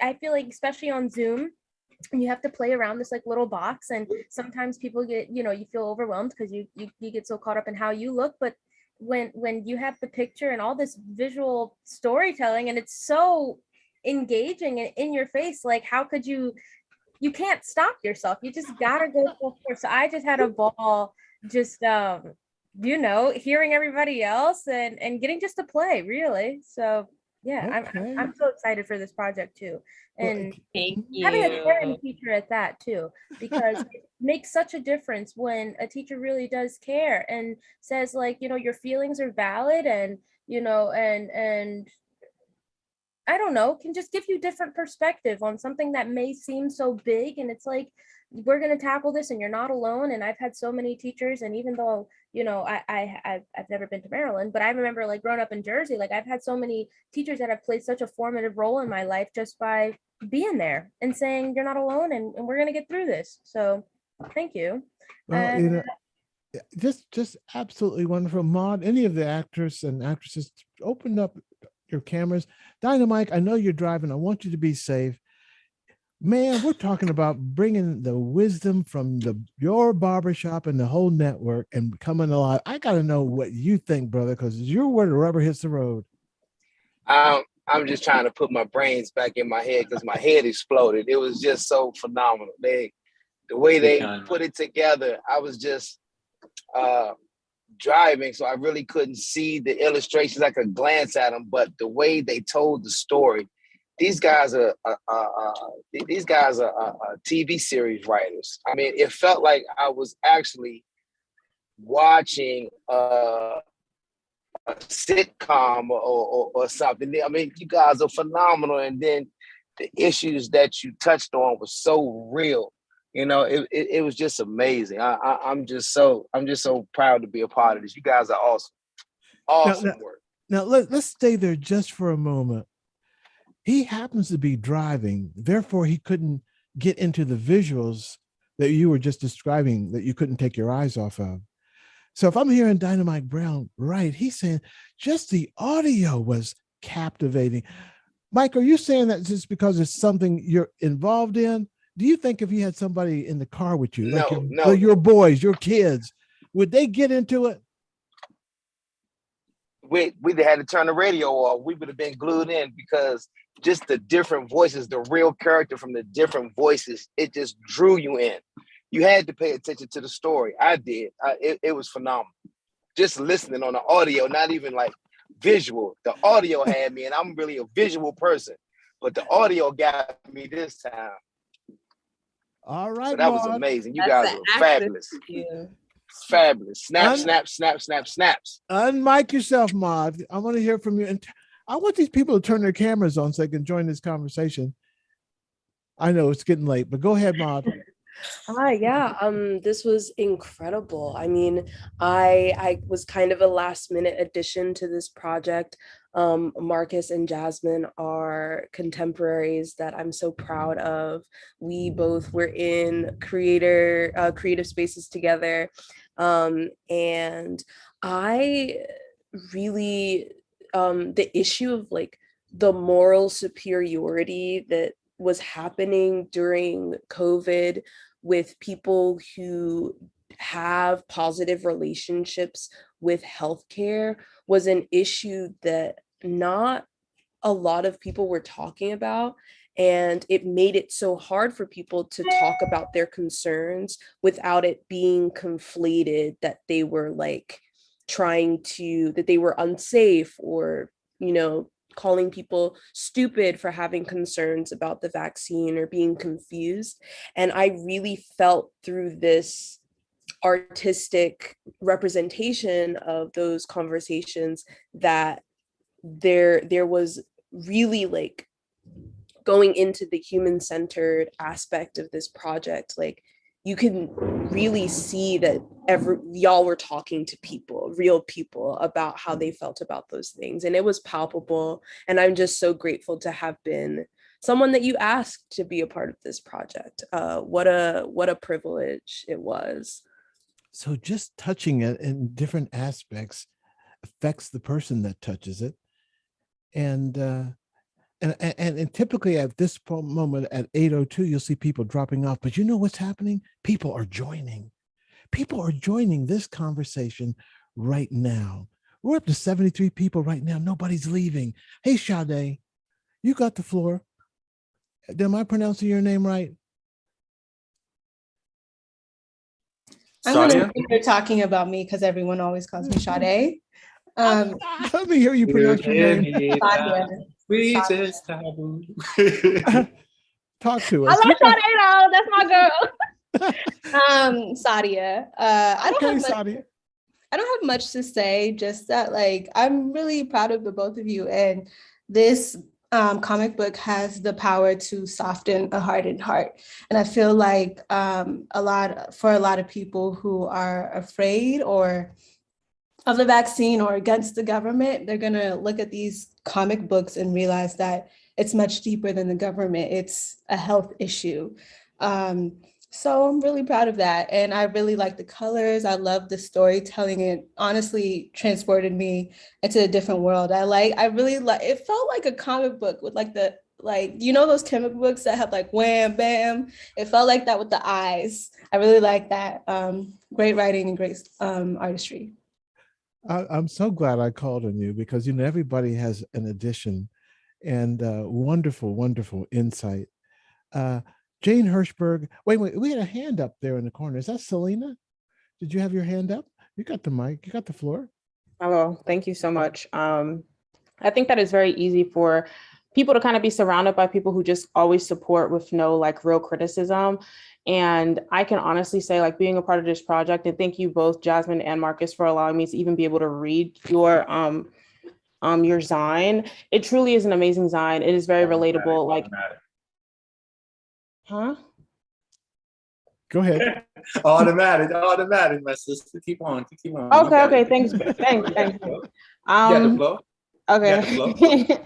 I feel like, especially on Zoom, you have to play around this like little box, and sometimes people get, you feel overwhelmed because you get so caught up in how you look. But when you have the picture and all this visual storytelling, and it's so engaging and in your face, like how could you can't stop yourself, you just gotta go full force. So I just had a ball, just hearing everybody else and getting just to play, really. So yeah, Okay. I'm so excited for this project too, and Thank having a caring you. teacher at that too, because it makes such a difference when a teacher really does care and says, like, your feelings are valid, and and I don't know, can just give you different perspective on something that may seem so big. And it's like, we're going to tackle this and you're not alone. And I've had so many teachers, and even though, I've never been to Maryland, but I remember, like, growing up in Jersey, like I've had so many teachers that have played such a formative role in my life just by being there and saying, you're not alone, and we're going to get through this. So thank you. Well, just absolutely wonderful. Maud, any of the actors and actresses, open up your cameras. Dynamite, I know you're driving. I want you to be safe. Man, we're talking about bringing the wisdom from your barbershop and the whole network and coming alive. I got to know what you think, brother, because you're where the rubber hits the road. I'm just trying to put my brains back in my head because my head exploded. It was just so phenomenal. The way they put it together, I was just driving, so I really couldn't see the illustrations. I could glance at them, but the way they told the story, these guys are TV series writers. I mean, it felt like I was actually watching a sitcom or something. I mean, you guys are phenomenal, and then the issues that you touched on was so real. It was just amazing. I'm just so proud to be a part of this. You guys are awesome. Awesome work. Now let's stay there just for a moment. He happens to be driving, therefore he couldn't get into the visuals that you were just describing, that you couldn't take your eyes off of. So if I'm hearing Dynamite Brown right, he's saying just the audio was captivating. Mike, are you saying that just because it's something you're involved in? Do you think if you had somebody in the car with you, like your boys, your kids, would they get into it? We'd had to turn the radio off. We would have been glued in, because just the different voices, the real character from the different voices, it just drew you in. You had to pay attention to the story. I did. It was phenomenal. Just listening on the audio, not even like visual. The audio had me, and I'm really a visual person, but the audio got me this time. All right, so that was amazing. You guys were fabulous. Fabulous. Snap, snap, snap, snap, snaps. Unmic yourself, Maud. I want to hear from you. And I want these people to turn their cameras on so they can join this conversation. I know it's getting late, but go ahead, Maud. This was incredible. I mean, I was kind of a last minute addition to this project. Marcus and Jasmine are contemporaries that I'm so proud of. We both were in creative spaces together. And I really, the issue of like the moral superiority that was happening during COVID with people who have positive relationships with healthcare was an issue that not a lot of people were talking about. And it made it so hard for people to talk about their concerns without it being conflated that they were like that they were unsafe, or, calling people stupid for having concerns about the vaccine or being confused. And I really felt through this artistic representation of those conversations that there was really like going into the human-centered aspect of this project. Like, you can really see that y'all were talking to people, real people, about how they felt about those things. And it was palpable. And I'm just so grateful to have been someone that you asked to be a part of this project. What a privilege it was. So just touching it in different aspects affects the person that touches it. And typically at this moment at 8:02, you'll see people dropping off. But you know what's happening? People are joining. People are joining this conversation right now. We're up to 73 people right now. Nobody's leaving. Hey, Sade, you got the floor. Am I pronouncing your name right? I'm going to think you're talking about me because everyone always calls me Sade. Let me hear you pronounce your name. Sadia. We just taboo. Talk to I us. love Sade though. That's my girl. Sadia. I don't have much to say, just that like I'm really proud of the both of you, and this comic book has the power to soften a hardened heart. And I feel like a lot of people who are afraid or of the vaccine or against the government, they're going to look at these comic books and realize that it's much deeper than the government. It's a health issue. So I'm really proud of that. And I really like the colors. I love the storytelling. It honestly transported me into a different world. It felt like a comic book with those comic books that have like wham, bam. It felt like that with the eyes. I really like that. Great writing and great artistry. I'm so glad I called on you because, everybody has an addition and wonderful, wonderful insight. Jane Hirschberg, wait, we had a hand up there in the corner. Is that Selena? Did you have your hand up? You got the mic, you got the floor. Hello, thank you so much. I think that it's very easy for people to kind of be surrounded by people who just always support with no like real criticism. And I can honestly say, like, being a part of this project, and thank you both, Jasmine and Marcus, for allowing me to even be able to read your Zine. It truly is an amazing Zine. It is very relatable. Like, huh? Go ahead. Automatic, my sister. Keep on. Okay. Thanks. You got the flow. Okay.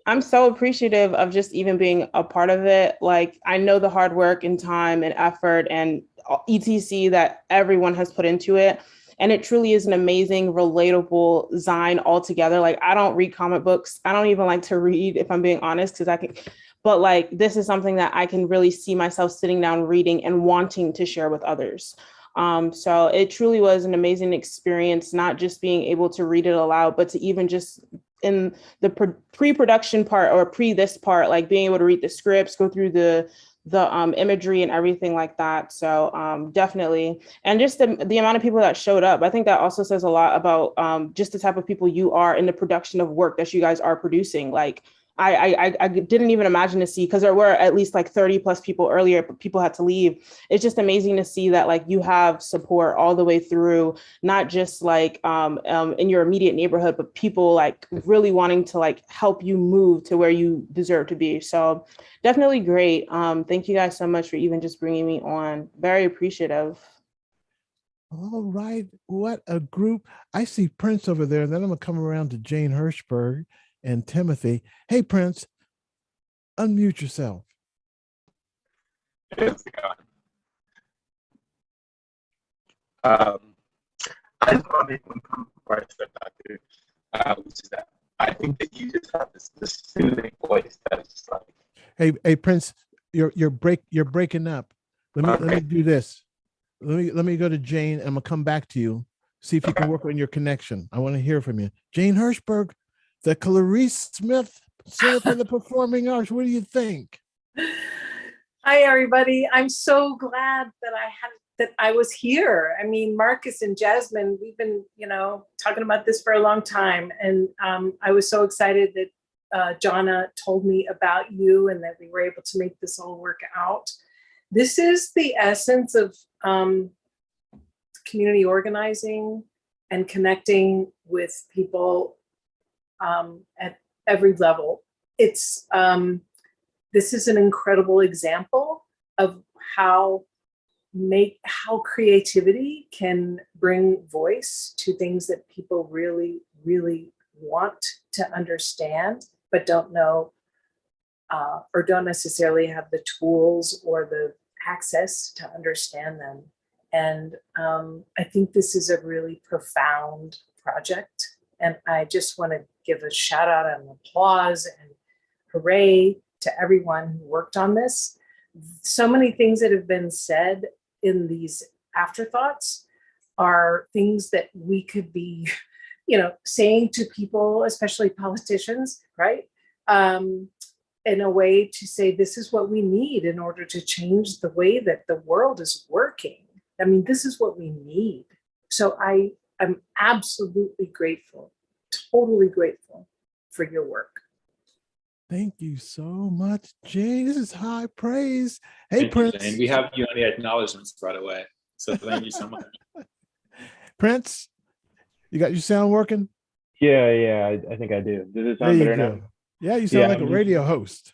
I'm so appreciative of just even being a part of it. Like, I know the hard work and time and effort and etc that everyone has put into it. And it truly is an amazing, relatable Zine altogether. Like, I don't read comic books. I don't even like to read, if I'm being honest, but like, this is something that I can really see myself sitting down reading and wanting to share with others. So it truly was an amazing experience, not just being able to read it aloud, but to even just in the pre-production part or this part, like being able to read the scripts, go through the imagery and everything like that. So definitely. And just the amount of people that showed up, I think that also says a lot about just the type of people you are in the production of work that you guys are producing. Like, I didn't even imagine to see, because there were at least like 30 plus people earlier, but people had to leave. It's just amazing to see that like you have support all the way through, not just like in your immediate neighborhood, but people like really wanting to like help you move to where you deserve to be. So definitely great. Thank you guys so much for even just bringing me on. Very appreciative. All right. What a group. I see Prince over there, and then I'm going to come around to Jane Hirschberg and Timothy. Hey, Prince, unmute yourself. I just want to make one comment before I start talking, which is that I think that you just have this soothing voice that's just like. Hey, Prince, you're breaking up. Let me do this. Let me go to Jane, and I'm gonna come back to you. See if you can work on your connection. I want to hear from you, Jane Hirschberg, the Clarice Smith Center for the Performing Arts. What do you think? Hi, everybody. I'm so glad that I had that I was here. I mean, Marcus and Jasmine, we've been, talking about this for a long time. And I was so excited that Jonna told me about you and that we were able to make this all work out. This is the essence of community organizing and connecting with people at every level. This is an incredible example of how creativity can bring voice to things that people really, really want to understand, but don't know or don't necessarily have the tools or the access to understand them. And I think this is a really profound project. And I just want to give a shout out and applause and hooray to everyone who worked on this. So many things that have been said in these afterthoughts are things that we could be, saying to people, especially politicians, right? In a way to say, this is what we need in order to change the way that the world is working. I mean, this is what we need. So I'm absolutely grateful, totally grateful for your work. Thank you so much, Jane. This is high praise. Hey, Thank Prince. you, Jane. We have you on the acknowledgements right away. So thank you so much. Prince, you got your sound working? Yeah, I think I do. Does it sound better now? Yeah, you sound like a radio host.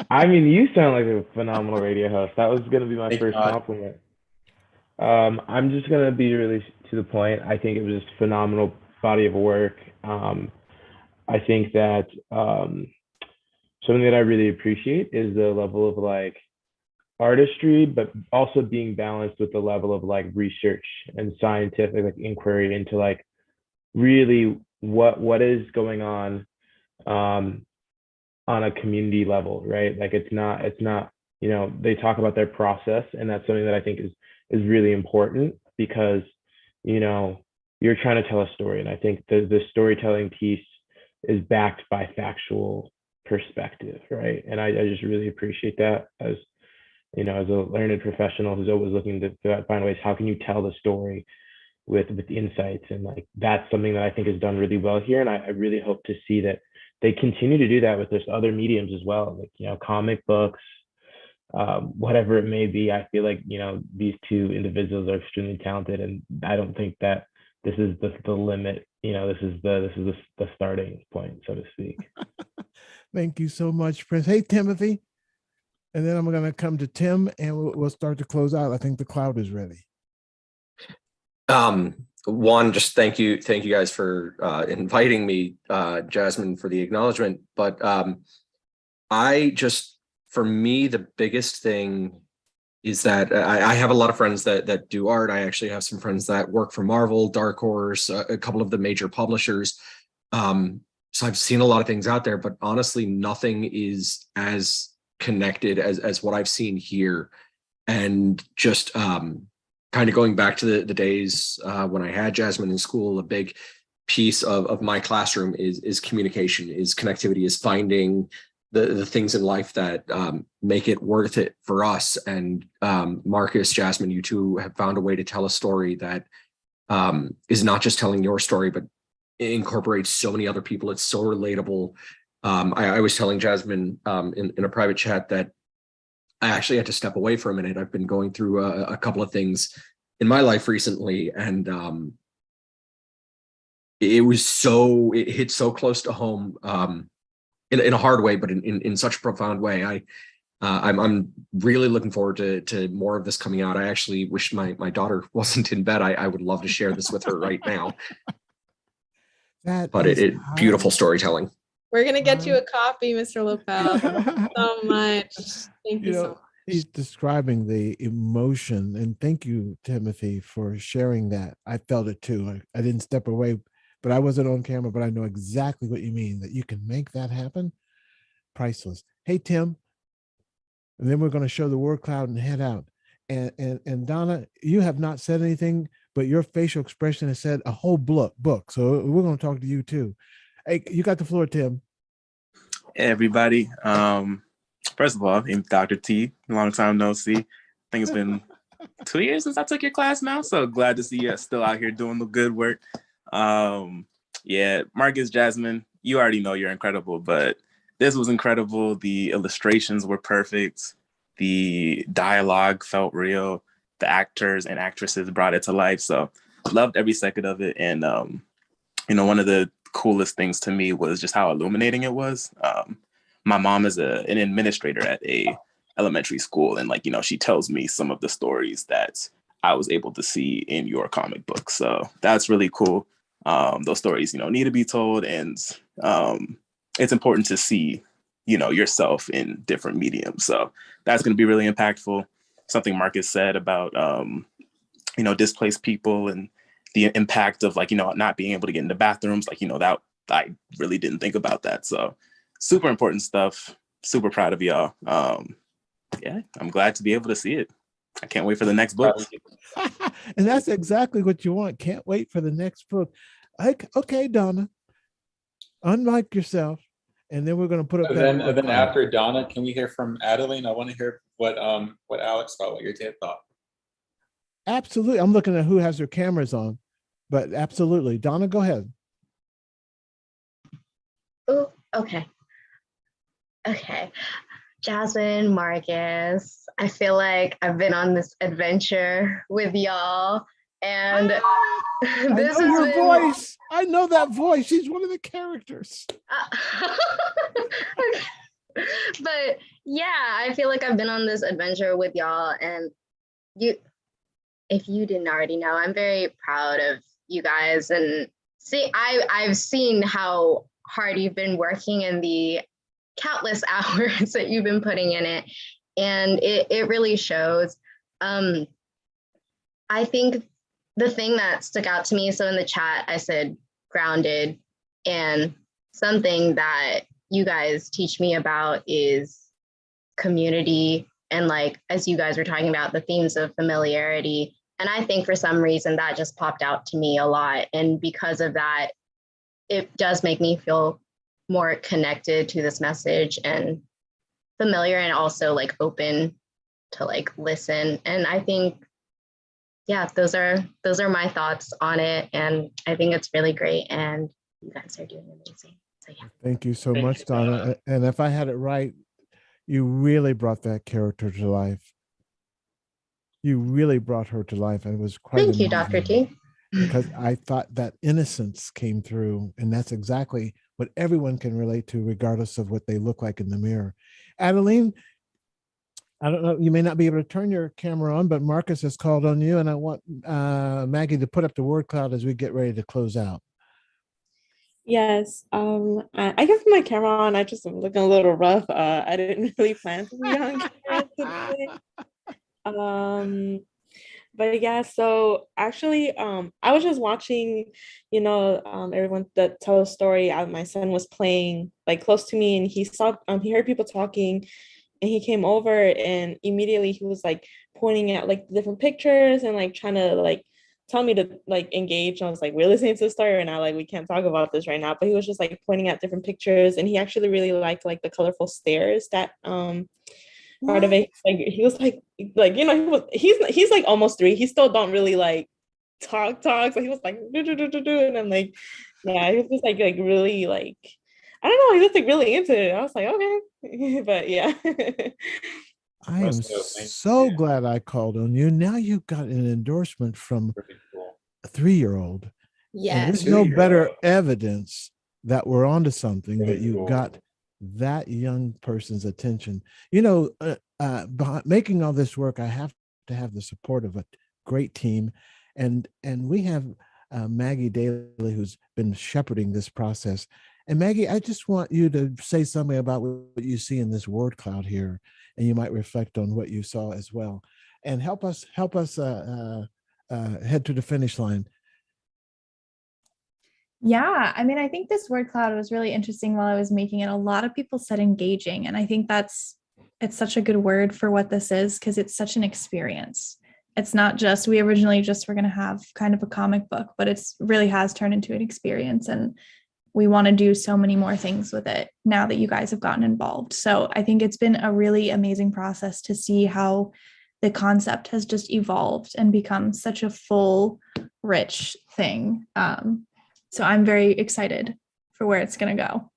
I mean, you sound like a phenomenal radio host. That was going to be my first compliment. I'm just going to be really to the point. I think it was just a phenomenal body of work. I think that something that I really appreciate is the level of like artistry, but also being balanced with the level of like research and scientific like inquiry into like really what is going on a community level, right? Like it's not, they talk about their process, and that's something that I think is really important because, you're trying to tell a story. And I think the storytelling piece is backed by factual perspective, right? And I just really appreciate that as, as a learned professional who's always looking to find ways, how can you tell the story with insights? And like, that's something that I think is done really well here. And I really hope to see that they continue to do that with this other mediums as well, like, comic books, whatever it may be. I feel like, these two individuals are extremely talented, and I don't think that this is the limit. This is the starting point, so to speak. Thank you so much, Prince. Hey, Timothy. And then I'm going to come to Tim, and we'll start to close out. I think the crowd is ready. One, just thank you guys for inviting me, Jasmine, for the acknowledgement. But for me, the biggest thing is that I have a lot of friends that do art. I actually have some friends that work for Marvel, Dark Horse, a couple of the major publishers. So I've seen a lot of things out there, but honestly, nothing is as connected as what I've seen here. And just kind of going back to the days when I had Jasmine in school, a big piece of my classroom is communication, is connectivity, is finding the things in life that make it worth it for us. And Marcus, Jasmine, you two have found a way to tell a story that is not just telling your story, but incorporates so many other people. It's so relatable. I was telling Jasmine in a private chat that I actually had to step away for a minute. I've been going through a couple of things in my life recently, and it hit so close to home in a hard way, but in such a profound way. I'm really looking forward to more of this coming out. I actually wish my daughter wasn't in bed. I would love to share this with her right now. But it beautiful storytelling. We're going to get you a copy, Mr. Lopel. Thank you so much. Thank you so much. He's describing the emotion, and thank you, Timothy, for sharing that. I felt it too. I didn't step away, but I wasn't on camera, but I know exactly what you mean, that you can make that happen. Priceless. Hey, Tim. And then we're going to show the word cloud and head out. And Donna, you have not said anything, but your facial expression has said a whole book. So we're going to talk to you too. Hey, you got the floor, Tim. Hey, everybody. First of all, I'm Dr. T. Long time no see. I think it's been 2 years since I took your class now. So glad to see you still out here doing the good work. Yeah, Marcus, Jasmine, you already know you're incredible, but this was incredible. The illustrations were perfect. The dialogue felt real. The actors and actresses brought it to life. So loved every second of it. And, one of the coolest things to me was just how illuminating it was. My mom is an administrator at a elementary school. And she tells me some of the stories that I was able to see in your comic book. So that's really cool. Those stories, need to be told. And it's important to see, yourself in different mediums. So that's going to be really impactful. Something Marcus said about, displaced people and the impact of not being able to get into bathrooms, that I really didn't think about that. So super important stuff. Super proud of y'all. Yeah, I'm glad to be able to see it. I can't wait for the next book. And that's exactly what you want. Can't wait for the next book. Okay, Donna, unlike yourself, and then we're going to put up then after Donna, can we hear from Adeline? I want to hear what Alex thought, what your dad thought. Absolutely. I'm looking at who has their cameras on, but absolutely. Donna, go ahead. Oh, okay. Jasmine, Marcus, I feel like I've been on this adventure with y'all. And this I know your voice. I know that voice. She's one of the characters. But yeah, I feel like I've been on this adventure with y'all. And if you didn't already know, I'm very proud of you guys. And I've seen how hard you've been working in the countless hours that you've been putting in it. And it really shows. I think the thing that stuck out to me, so in the chat, I said grounded, and something that you guys teach me about is community. And as you guys were talking about, the themes of familiarity. And I think for some reason that just popped out to me a lot. And because of that, it does make me feel more connected to this message and familiar, and also open to listen. And I think, yeah, those are my thoughts on it. And I think it's really great. And you guys are doing amazing. So yeah. Thank you so much, Donna. And if I had it right, you really brought that character to life. You really brought her to life. And it was quite Thank you, Dr. T. Because I thought that innocence came through. And that's exactly what everyone can relate to, regardless of what they look like in the mirror. Adeline, I don't know, you may not be able to turn your camera on, but Marcus has called on you, and I want Maggie to put up the word cloud as we get ready to close out. Yes, I kept my camera on. I just am looking a little rough. I didn't really plan to be on camera today. But yeah, so actually, I was just watching, everyone that tell a story. My son was playing close to me, and he saw, he heard people talking, and he came over, and immediately he was pointing at different pictures and trying to tell me to engage. And I was we're listening to the story right now, we can't talk about this right now. But he was just pointing at different pictures, and he actually really liked the colorful stairs that part of it. He was he's almost 3. He still don't really talk. So he was and I'm yeah, he was just really I don't know, he was really into it. I was okay. But yeah. I am so glad I called on you. Now you've got an endorsement from a 3-year-old. Yes. And there's no better evidence that we're onto something, that you got that young person's attention. Making all this work, I have to have the support of a great team. And we have Maggie Daly, who's been shepherding this process. And Maggie, I just want you to say something about what you see in this word cloud here, and you might reflect on what you saw as well, and help us head to the finish line. Yeah, I think this word cloud was really interesting while I was making it. A lot of people said engaging, and I think it's such a good word for what this is, because it's such an experience. It's not just, we originally just were going to have kind of a comic book, but it's really has turned into an experience, and we want to do so many more things with it now that you guys have gotten involved. So I think it's been a really amazing process to see how the concept has just evolved and become such a full, rich thing. So I'm very excited for where it's going to go.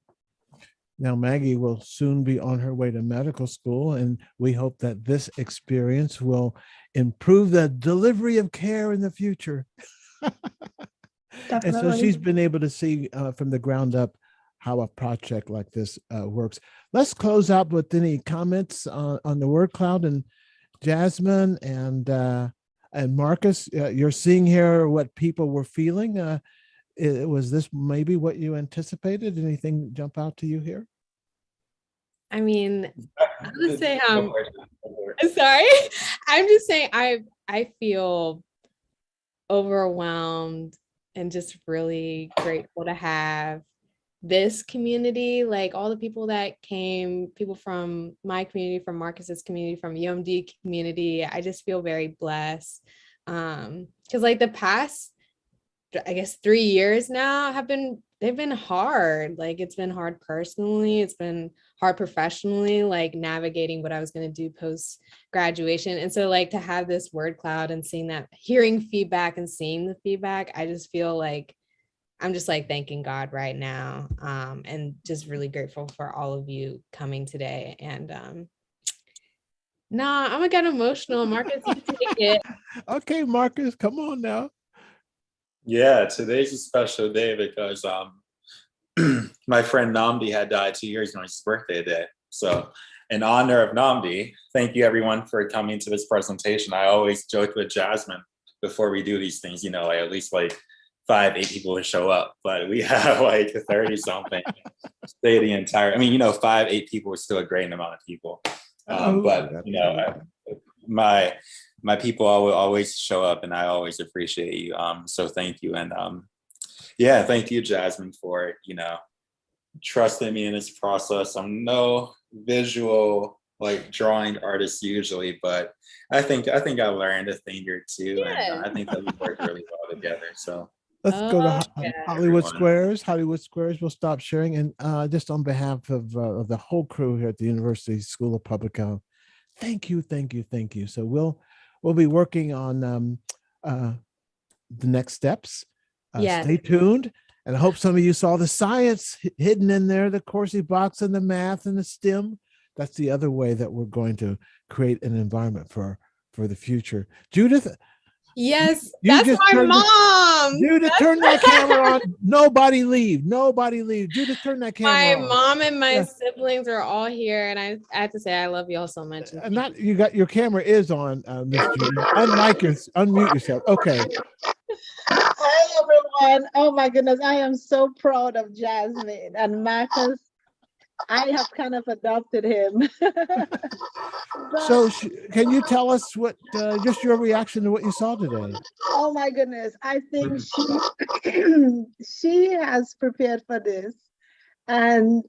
Now, Maggie will soon be on her way to medical school, and we hope that this experience will improve the delivery of care in the future. And so she's been able to see from the ground up how a project like this works. Let's close out with any comments on the word cloud. And Jasmine and Marcus, you're seeing here what people were feeling. Was this maybe what you anticipated? Anything jump out to you here? I mean, I'm just saying, sorry. I'm just saying I feel overwhelmed and just really grateful to have this community, like all the people that came, people from my community, from Marcus's community, from UMD community. I just feel very blessed. Because like the past, I guess 3 years now they've been hard. Like it's been hard personally, it's been hard professionally, like navigating what I was going to do post graduation. And so like to have this word cloud and seeing that, hearing feedback and seeing the feedback, I just feel like I'm just like thanking God right now, and just really grateful for all of you coming today. And I'm gonna get emotional. Marcus, you take it. Okay, Marcus, come on now. Yeah, today's a special day because my friend Namdi had died 2 years ago on his birthday today. So in honor of Namdi, thank you everyone for coming to this presentation. I always joke with Jasmine before we do these things, like at least like 5-8 people would show up, but we have like 30 something. Stay the entire, 5-8 people is still a great amount of people. But my people will always show up, and I always appreciate you. So thank you. And thank you, Jasmine, for trusting me in this process. I'm no visual like drawing artist usually, but I think I learned a thing or two, and I think that we worked really well together. So let's go to Hollywood Squares. Hollywood Squares will stop sharing. And just on behalf of the whole crew here at the University School of Public Health, thank you. So we'll be working on the next steps. Stay tuned. And I hope some of you saw the science hidden in there, the Corsi box and the math and the STEM. That's the other way that we're going to create an environment for the future. Judith. Yes, that's my mom. Judith, turn that camera on. Nobody leave. Judith, turn that camera on. My mom and my siblings are all here, and I have to say I love you all so much. You got your camera is on, Miss Judith. Unmute yourself. Okay. Hi everyone. Oh my goodness, I am so proud of Jasmine and Marcus. I have kind of adopted him. So can you tell us what just your reaction to what you saw today? Oh my goodness, I think she has prepared for this, and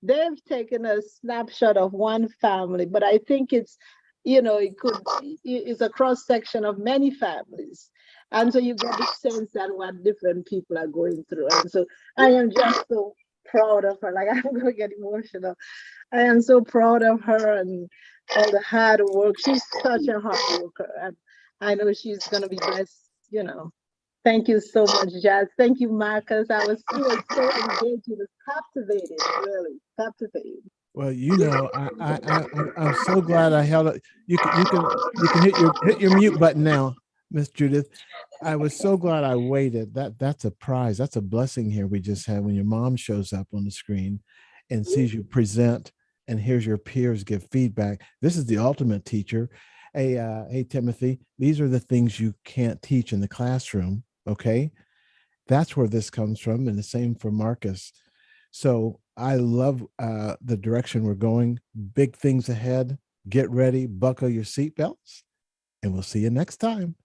they've taken a snapshot of one family, but I think it's it's a cross section of many families. And so you get the sense that what different people are going through. And so I am just so proud of her. Like, I'm going to get emotional. I am so proud of her and all the hard work. She's such a hard worker. And I know she's going to be blessed, Thank you so much, Jazz. Thank you, Marcus. I was so engaged. He was captivated, really captivated. Well, I'm so glad I held it. You can hit your mute button now, Miss Judith. I was so glad I waited. That's a prize. That's a blessing here we just had when your mom shows up on the screen and sees you present and hears your peers give feedback. This is the ultimate teacher. Hey, Timothy, these are the things you can't teach in the classroom. Okay. That's where this comes from. And the same for Marcus. So I love the direction we're going. Big things ahead. Get ready, buckle your seatbelts, and we'll see you next time.